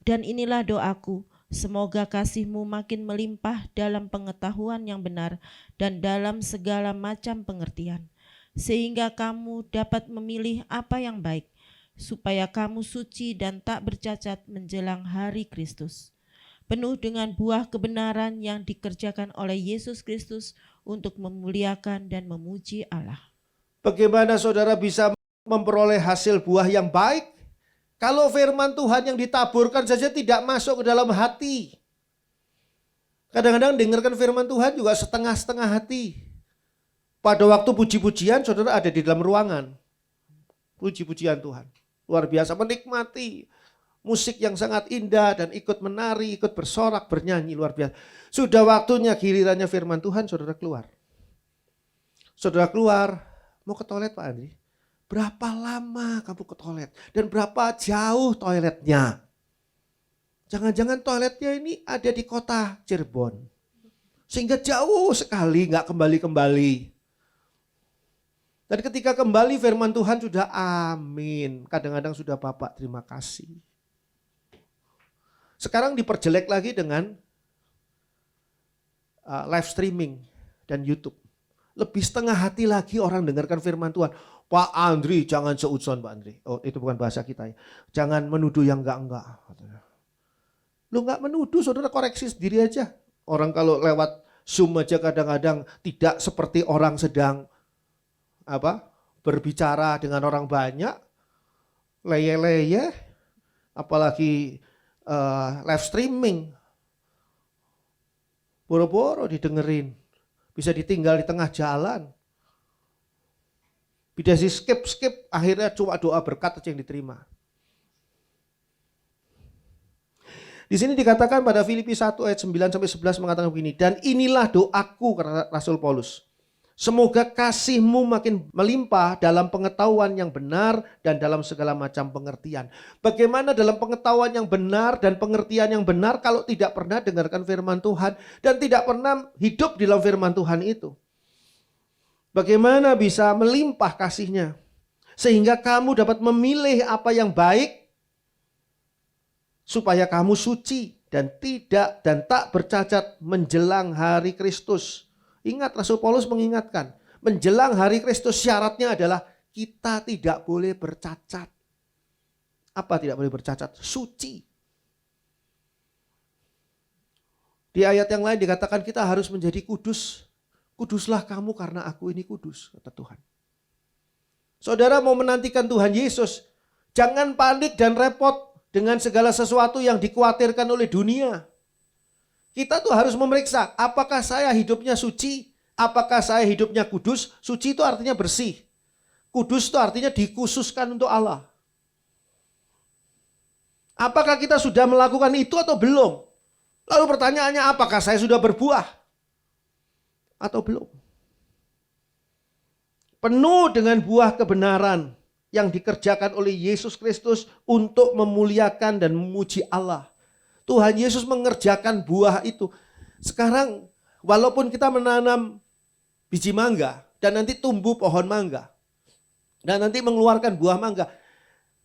Dan inilah doaku, semoga kasihmu makin melimpah dalam pengetahuan yang benar dan dalam segala macam pengertian, sehingga kamu dapat memilih apa yang baik, supaya kamu suci dan tak bercacat menjelang hari Kristus, penuh dengan buah kebenaran yang dikerjakan oleh Yesus Kristus untuk memuliakan dan memuji Allah. Bagaimana saudara bisa memperoleh hasil buah yang baik? Kalau firman Tuhan yang ditaburkan saja tidak masuk ke dalam hati. Kadang-kadang dengarkan firman Tuhan juga setengah-setengah hati. Pada waktu puji-pujian saudara ada di dalam ruangan. Puji-pujian Tuhan. Luar biasa menikmati musik yang sangat indah dan ikut menari, ikut bersorak, bernyanyi luar biasa. Sudah waktunya gilirannya firman Tuhan saudara keluar. Saudara keluar, mau ke toilet Pak Andri? Berapa lama kamu ke toilet? Dan berapa jauh toiletnya? Jangan-jangan toiletnya ini ada di kota Cirebon. Sehingga jauh sekali gak kembali-kembali. Dan ketika kembali firman Tuhan sudah amin. Kadang-kadang sudah Bapak terima kasih. Sekarang diperjelek lagi dengan live streaming dan YouTube. Lebih setengah hati lagi orang dengarkan firman Tuhan. Pak Andri jangan seuzon Pak Andri. Oh itu bukan bahasa kita ya. Jangan menuduh yang enggak. Lu enggak menuduh, saudara koreksi sendiri aja. Orang kalau lewat Zoom aja kadang-kadang tidak seperti orang sedang berbicara dengan orang banyak. Leye-leye. Apalagi live streaming. Boro-boro didengerin. Bisa ditinggal di tengah jalan. Bisa di skip, akhirnya cuma doa berkat aja yang diterima. Di sini dikatakan pada Filipi 1 ayat 9 sampai 11 mengatakan begini, dan inilah doaku kata Rasul Paulus. Semoga kasihmu makin melimpah dalam pengetahuan yang benar dan dalam segala macam pengertian. Bagaimana dalam pengetahuan yang benar dan pengertian yang benar kalau tidak pernah dengarkan firman Tuhan dan tidak pernah hidup di dalam firman Tuhan itu? Bagaimana bisa melimpah kasihnya sehingga kamu dapat memilih apa yang baik supaya kamu suci dan tak bercacat menjelang hari Kristus. Ingat Rasul Paulus mengingatkan, menjelang hari Kristus syaratnya adalah kita tidak boleh bercacat. Apa tidak boleh bercacat? Suci. Di ayat yang lain dikatakan kita harus menjadi kudus. Kuduslah kamu karena aku ini kudus, kata Tuhan. Saudara mau menantikan Tuhan Yesus, jangan panik dan repot dengan segala sesuatu yang dikhawatirkan oleh dunia. Kita tuh harus memeriksa, apakah saya hidupnya suci? Apakah saya hidupnya kudus? Suci itu artinya bersih. Kudus itu artinya dikhususkan untuk Allah. Apakah kita sudah melakukan itu atau belum? Lalu pertanyaannya, apakah saya sudah berbuah atau belum? Penuh dengan buah kebenaran yang dikerjakan oleh Yesus Kristus untuk memuliakan dan memuji Allah. Tuhan Yesus mengerjakan buah itu. Sekarang walaupun kita menanam biji mangga dan nanti tumbuh pohon mangga dan nanti mengeluarkan buah mangga,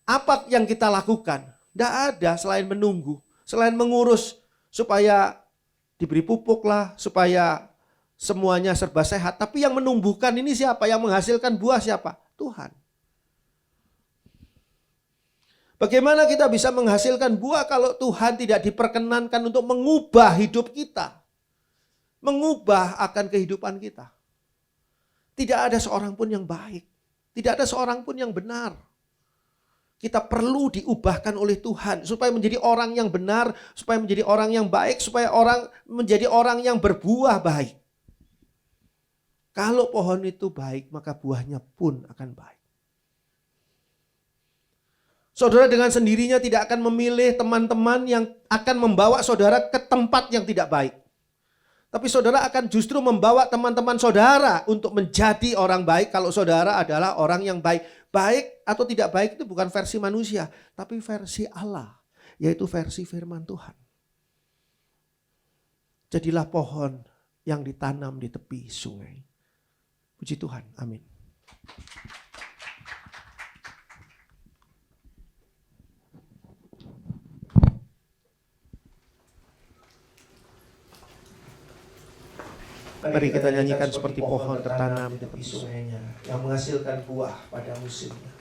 apa yang kita lakukan? Tidak ada selain menunggu, selain mengurus supaya diberi pupuk lah, supaya semuanya serba sehat. Tapi yang menumbuhkan ini siapa? Yang menghasilkan buah siapa? Tuhan. Bagaimana kita bisa menghasilkan buah kalau Tuhan tidak diperkenankan untuk mengubah hidup kita? Mengubah akan kehidupan kita. Tidak ada seorang pun yang baik. Tidak ada seorang pun yang benar. Kita perlu diubahkan oleh Tuhan supaya menjadi orang yang benar, supaya menjadi orang yang baik, supaya menjadi orang yang berbuah baik. Kalau pohon itu baik, maka buahnya pun akan baik. Saudara dengan sendirinya tidak akan memilih teman-teman yang akan membawa saudara ke tempat yang tidak baik. Tapi saudara akan justru membawa teman-teman saudara untuk menjadi orang baik kalau saudara adalah orang yang baik. Baik atau tidak baik itu bukan versi manusia, tapi versi Allah, yaitu versi firman Tuhan. Jadilah pohon yang ditanam di tepi sungai. Puji Tuhan, amin. Mari kita nyanyikan seperti pohon tertanam di tepi sungainya yang menghasilkan buah pada musimnya.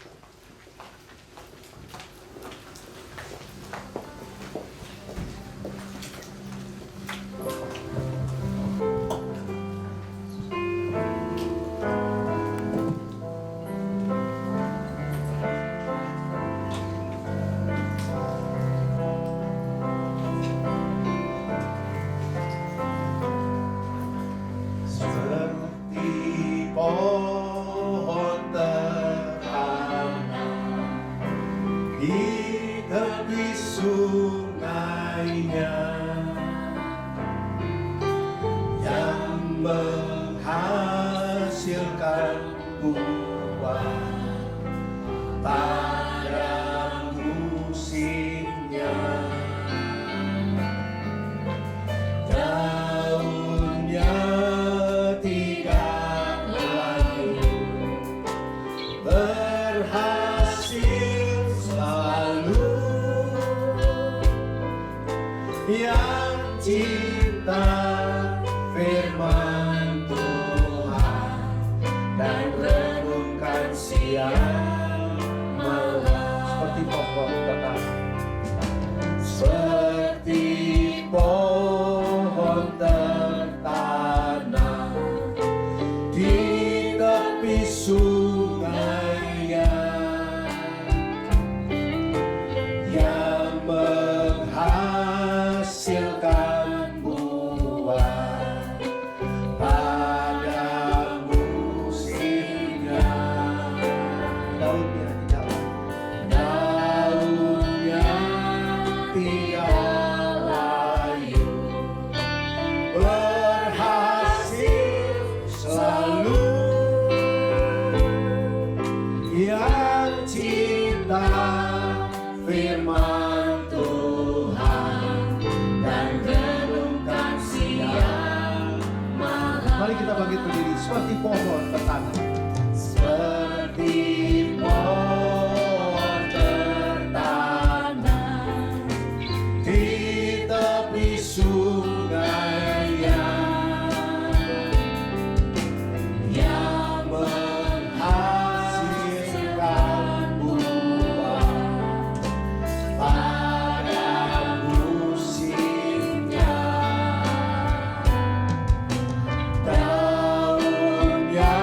Daunnya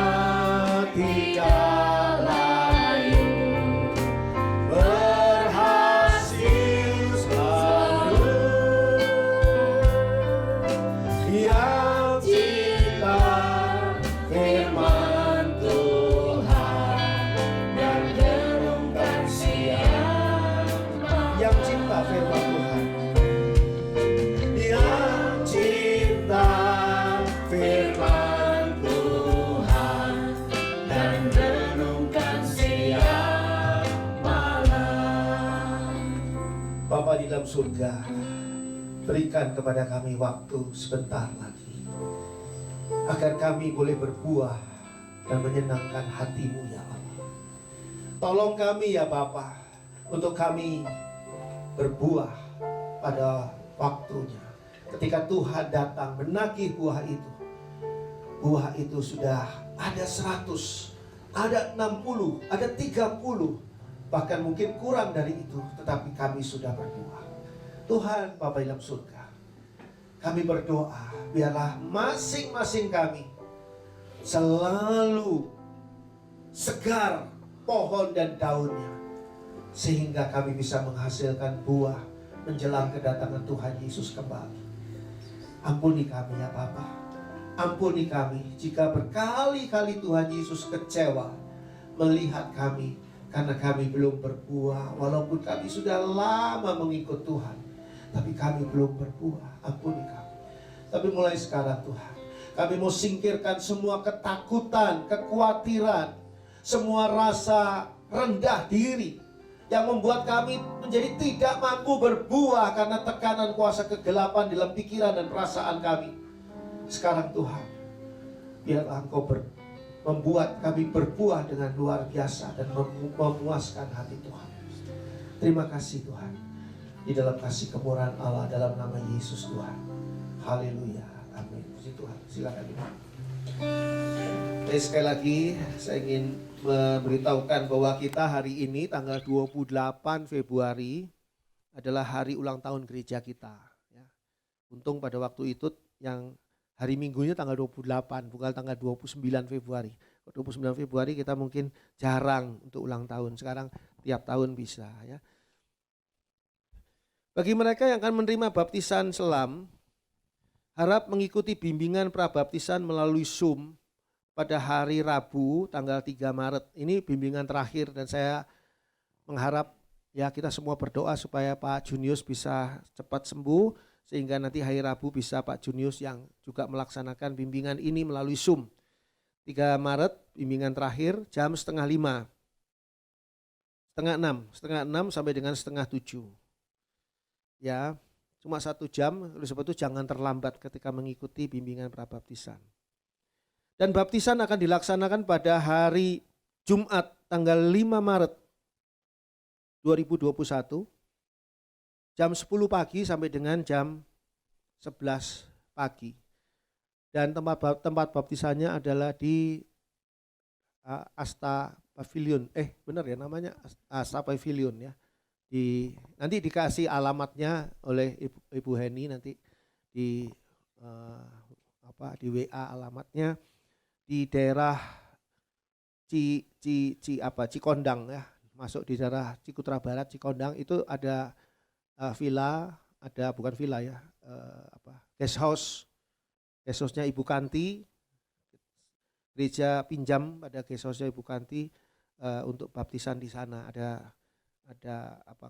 cinta firman Tuhan. Yang cinta firman Tuhan dan renungkan siang malam. Bapa di dalam surga, berikan kepada kami waktu sebentar lagi, agar kami boleh berbuah dan menyenangkan hati-Mu ya Allah. Tolong kami ya Bapa, untuk kami berbuah pada waktunya. Ketika Tuhan datang menagih buah itu sudah ada 100, ada 60, ada 30, bahkan mungkin kurang dari itu, tetapi kami sudah berbuah. Tuhan Bapa dalam surga, kami berdoa biarlah masing-masing kami selalu segar pohon dan daunnya, sehingga kami bisa menghasilkan buah menjelang kedatangan Tuhan Yesus kembali. Ampuni kami ya Bapa, ampuni kami jika berkali-kali Tuhan Yesus kecewa melihat kami karena kami belum berbuah, walaupun kami sudah lama mengikut Tuhan, tapi kami belum berbuah. Ampuni kami. Tapi mulai sekarang Tuhan, kami mau singkirkan semua ketakutan, kekhawatiran, semua rasa rendah diri yang membuat kami menjadi tidak mampu berbuah karena tekanan kuasa kegelapan dalam pikiran dan perasaan kami. Sekarang Tuhan, biarlah Engkau membuat kami berbuah dengan luar biasa dan memuaskan hati Tuhan. Terima kasih Tuhan, di dalam kasih kemurahan Allah, dalam nama Yesus Tuhan. Haleluya, amin. Puji Tuhan, silakan. Sekali lagi saya ingin memberitahukan bahwa kita hari ini tanggal 28 Februari adalah hari ulang tahun gereja kita ya. Untung pada waktu itu yang hari Minggunya tanggal 28, bukan tanggal 29 Februari. 29 Februari kita mungkin jarang untuk ulang tahun, sekarang tiap tahun bisa ya. Bagi mereka yang akan menerima baptisan selam, harap mengikuti bimbingan prabaptisan melalui Zoom pada hari Rabu tanggal 3 Maret. Ini bimbingan terakhir dan saya mengharap ya kita semua berdoa supaya Pak Junius bisa cepat sembuh, sehingga nanti hari Rabu bisa Pak Junius yang juga melaksanakan bimbingan ini melalui Zoom. 3 Maret bimbingan terakhir jam 5:30. Setengah enam sampai dengan 6:30. Ya, cuma 1 jam, oleh sebab itu jangan terlambat ketika mengikuti bimbingan prabaptisan. Dan baptisan akan dilaksanakan pada hari Jumat tanggal 5 Maret 2021 jam 10 pagi sampai dengan jam 11 pagi. Dan tempat baptisannya adalah di Asta Pavilion. Benar ya namanya Asta Pavilion ya. Nanti dikasih alamatnya oleh Ibu Heni nanti di WA alamatnya di daerah Cikondang ya, masuk di daerah Cikutra Barat Cikondang itu ada villa, ada bukan villa ya, guest house-nya Ibu Kanti, gereja pinjam pada guest house-nya Ibu Kanti untuk baptisan di sana ada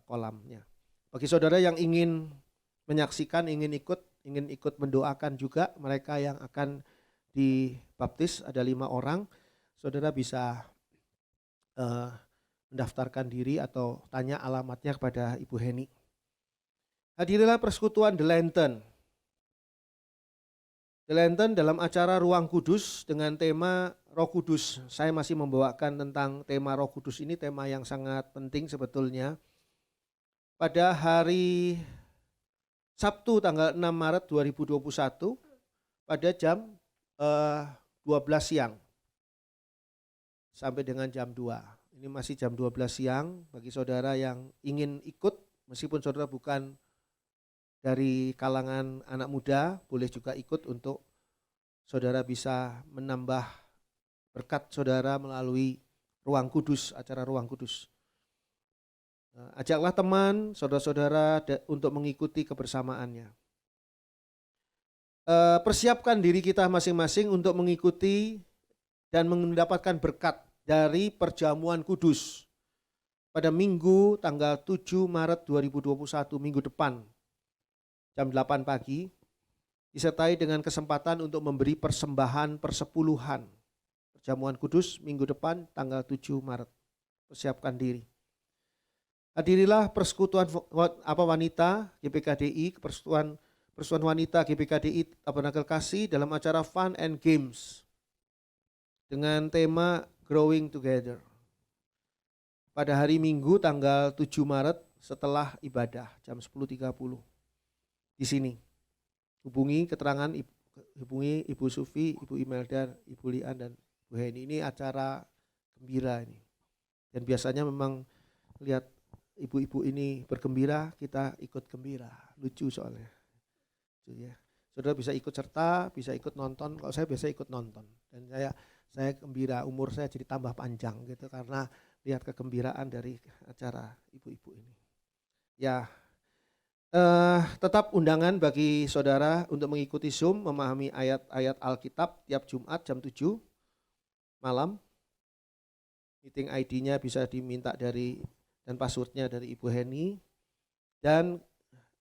kolamnya. Bagi saudara yang ingin menyaksikan, ingin ikut mendoakan juga mereka yang akan dibaptis, ada 5 orang, saudara bisa mendaftarkan diri atau tanya alamatnya kepada Ibu Heni. Hadirilah persekutuan The Lantern. The Lantern dalam acara Ruang Kudus dengan tema Roh Kudus. Saya masih membawakan tentang tema Roh Kudus ini, tema yang sangat penting sebetulnya. Pada hari Sabtu tanggal 6 Maret 2021 pada jam 12 siang sampai dengan jam 2. Ini masih jam 12 siang bagi saudara yang ingin ikut, meskipun saudara bukan dari kalangan anak muda, boleh juga ikut untuk saudara bisa menambah berkat saudara melalui Ruang Kudus, acara Ruang Kudus. Ajaklah teman, saudara-saudara untuk mengikuti kebersamaannya. Persiapkan diri kita masing-masing untuk mengikuti dan mendapatkan berkat dari perjamuan kudus. pada Minggu tanggal 7 Maret 2021, minggu depan, jam 8 pagi, disertai dengan kesempatan untuk memberi persembahan persepuluhan. Perjamuan Kudus minggu depan tanggal 7 Maret. Persiapkan diri. Hadirilah persekutuan wanita GPKDI, persekutuan wanita GPKDI Tabernakel Kasih dalam acara Fun and Games dengan tema Growing Together. Pada hari Minggu tanggal 7 Maret setelah ibadah jam 10.30 di sini. Hubungi Ibu Sufi, Ibu Imelda, Ibu Lian dan Bu Heni. Ini acara gembira ini. Dan biasanya memang lihat ibu-ibu ini bergembira, kita ikut gembira. Lucu soalnya. Ya. Saudara bisa ikut serta, bisa ikut nonton. Kalau saya biasa ikut nonton. Dan saya gembira, umur saya jadi tambah panjang gitu karena lihat kegembiraan dari acara ibu-ibu ini. Ya, tetap undangan bagi saudara untuk mengikuti Zoom, memahami ayat-ayat Alkitab tiap Jumat jam 7 malam. Meeting ID-nya bisa diminta dan password-nya dari Ibu Heni. Dan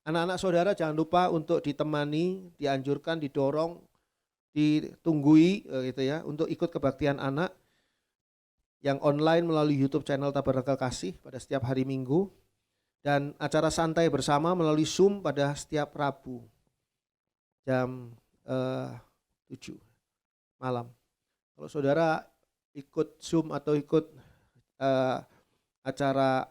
anak-anak saudara jangan lupa untuk ditemani, dianjurkan, didorong, ditunggui gitu ya, untuk ikut kebaktian anak yang online melalui YouTube channel Tabernakel Kasih pada setiap hari Minggu, dan acara santai bersama melalui Zoom pada setiap Rabu jam 7 malam. Kalau saudara ikut Zoom atau ikut acara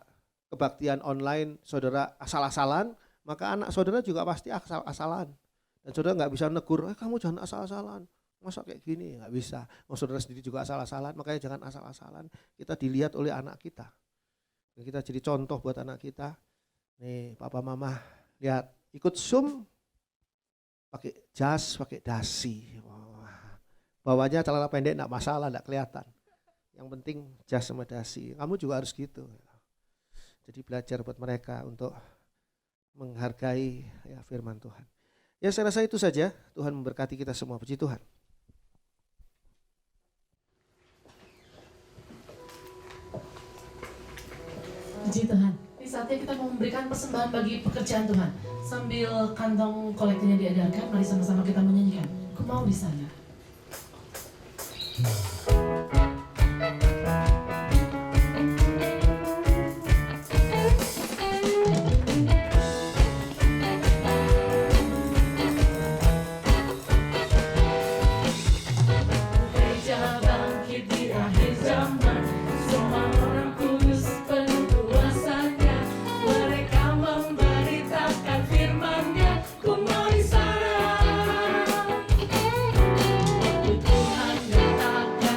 kebaktian online, saudara asal-asalan, maka anak saudara juga pasti asal-asalan. Dan saudara nggak bisa negur, kamu jangan asal-asalan. Masa kayak gini, nggak bisa. Saudara sendiri juga asal-asalan, makanya jangan asal-asalan. Kita dilihat oleh anak kita. Dan kita jadi contoh buat anak kita. Nih papa mama, lihat ikut Zoom, pakai jas, pakai dasi. Bawahnya celana pendek nggak masalah, nggak kelihatan. Yang penting jas sama dasi. Kamu juga harus gitu. Jadi belajar buat mereka untuk menghargai ya, firman Tuhan. Ya saya rasa itu saja. Tuhan memberkati kita semua. Puji Tuhan. Puji Tuhan. Ini saatnya kita mau memberikan persembahan bagi pekerjaan Tuhan. Sambil kantong kolektifnya diedarkan, mari sama-sama kita menyanyikan. Aku mau di sana. Tuhan datang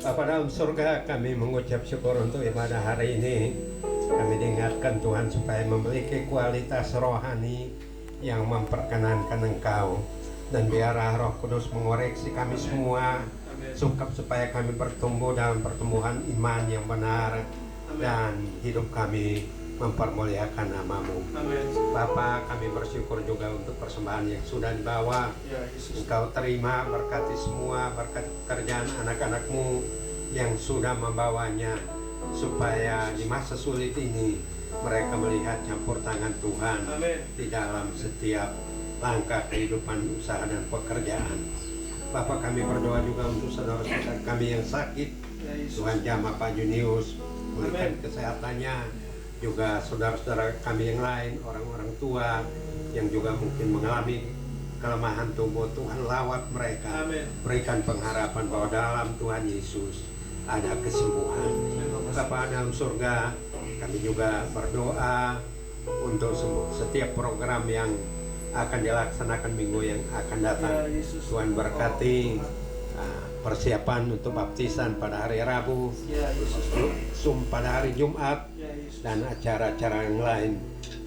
Bapa dalam surga, kami mengucap syukur untuk ibadah hari ini. Kami diingatkan Tuhan supaya memiliki kualitas rohani yang memperkenankan Engkau. Dan biarlah Roh Kudus mengoreksi kami semua, supaya kami bertumbuh dalam pertumbuhan iman yang benar, dan hidup kami mempermuliakan nama-Mu. Bapa, kami bersyukur juga untuk persembahan yang sudah dibawa. Engkau terima, berkati semua, berkati pekerjaan anak-anak-Mu yang sudah membawanya, supaya di masa sulit ini mereka melihat campur tangan Tuhan di dalam setiap langkah kehidupan usaha dan pekerjaan. Bapak, kami berdoa juga untuk saudara-saudara kami yang sakit. Tuhan jamah Pak Junius, pulihkan kesehatannya. Juga saudara-saudara kami yang lain, orang-orang tua yang juga mungkin mengalami kelemahan tubuh, Tuhan lawat mereka. Berikan pengharapan bahwa dalam Tuhan Yesus ada kesembuhan. Bapa dalam surga, kami juga berdoa untuk setiap program yang akan dilaksanakan minggu yang akan datang. Tuhan berkati persiapan untuk baptisan pada hari Rabu, pada hari Jumat, dan acara-acara yang lain.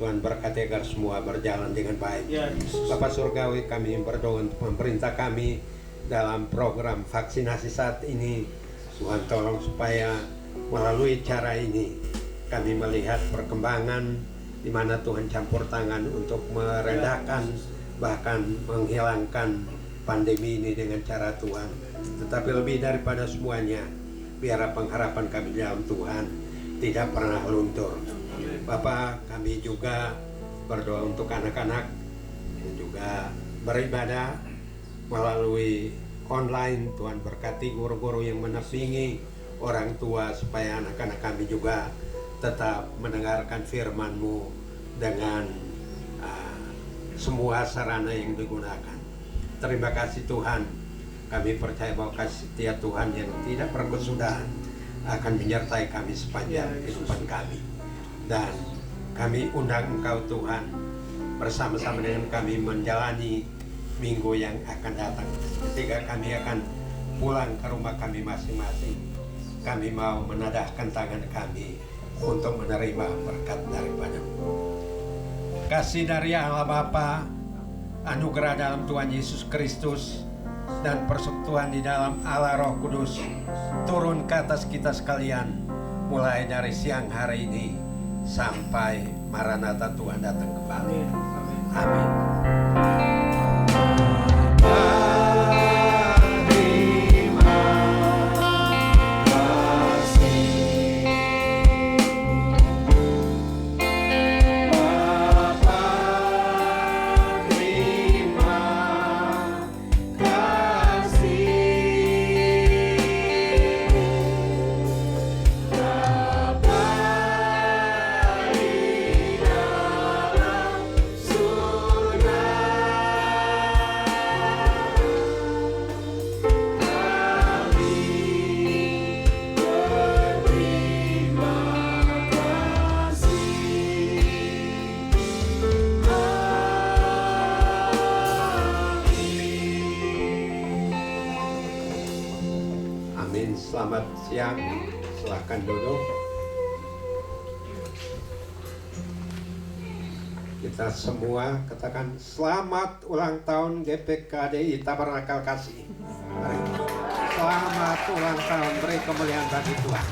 Tuhan berkati agar semua berjalan dengan baik. Bapak Surgawi, kami berdoa untuk pemerintah kami dalam program vaksinasi saat ini. Tuhan tolong supaya melalui cara ini kami melihat perkembangan di mana Tuhan campur tangan untuk meredakan, bahkan menghilangkan pandemi ini dengan cara Tuhan. Tetapi lebih daripada semuanya, biarlah pengharapan kami dalam Tuhan tidak pernah luntur. Bapak, kami juga berdoa untuk anak-anak yang juga beribadah melalui online. Tuhan berkati guru-guru yang mendampingi orang tua supaya anak-anak kami juga tetap mendengarkan firman-Mu dengan semua sarana yang digunakan. Terima kasih Tuhan. Kami percaya bahwa kasih setia Tuhan yang tidak berkesudahan akan menyertai kami sepanjang kehidupan kami. Dan kami undang Engkau Tuhan bersama-sama dengan kami menjalani minggu yang akan datang. Ketika kami akan pulang ke rumah kami masing-masing, kami mau menadahkan tangan kami untuk menerima berkat daripada-Mu. Kasih dari Allah Bapa, anugerah dalam Tuhan Yesus Kristus, dan persekutuan di dalam Allah Roh Kudus turun ke atas kita sekalian, mulai dari siang hari ini sampai Maranatha Tuhan datang kembali. Amin. Selamat siang, silahkan duduk. Kita semua katakan selamat ulang tahun GPKDI Tabernakel Kasih. Selamat ulang tahun, beri kemuliaan bagi Tuhan.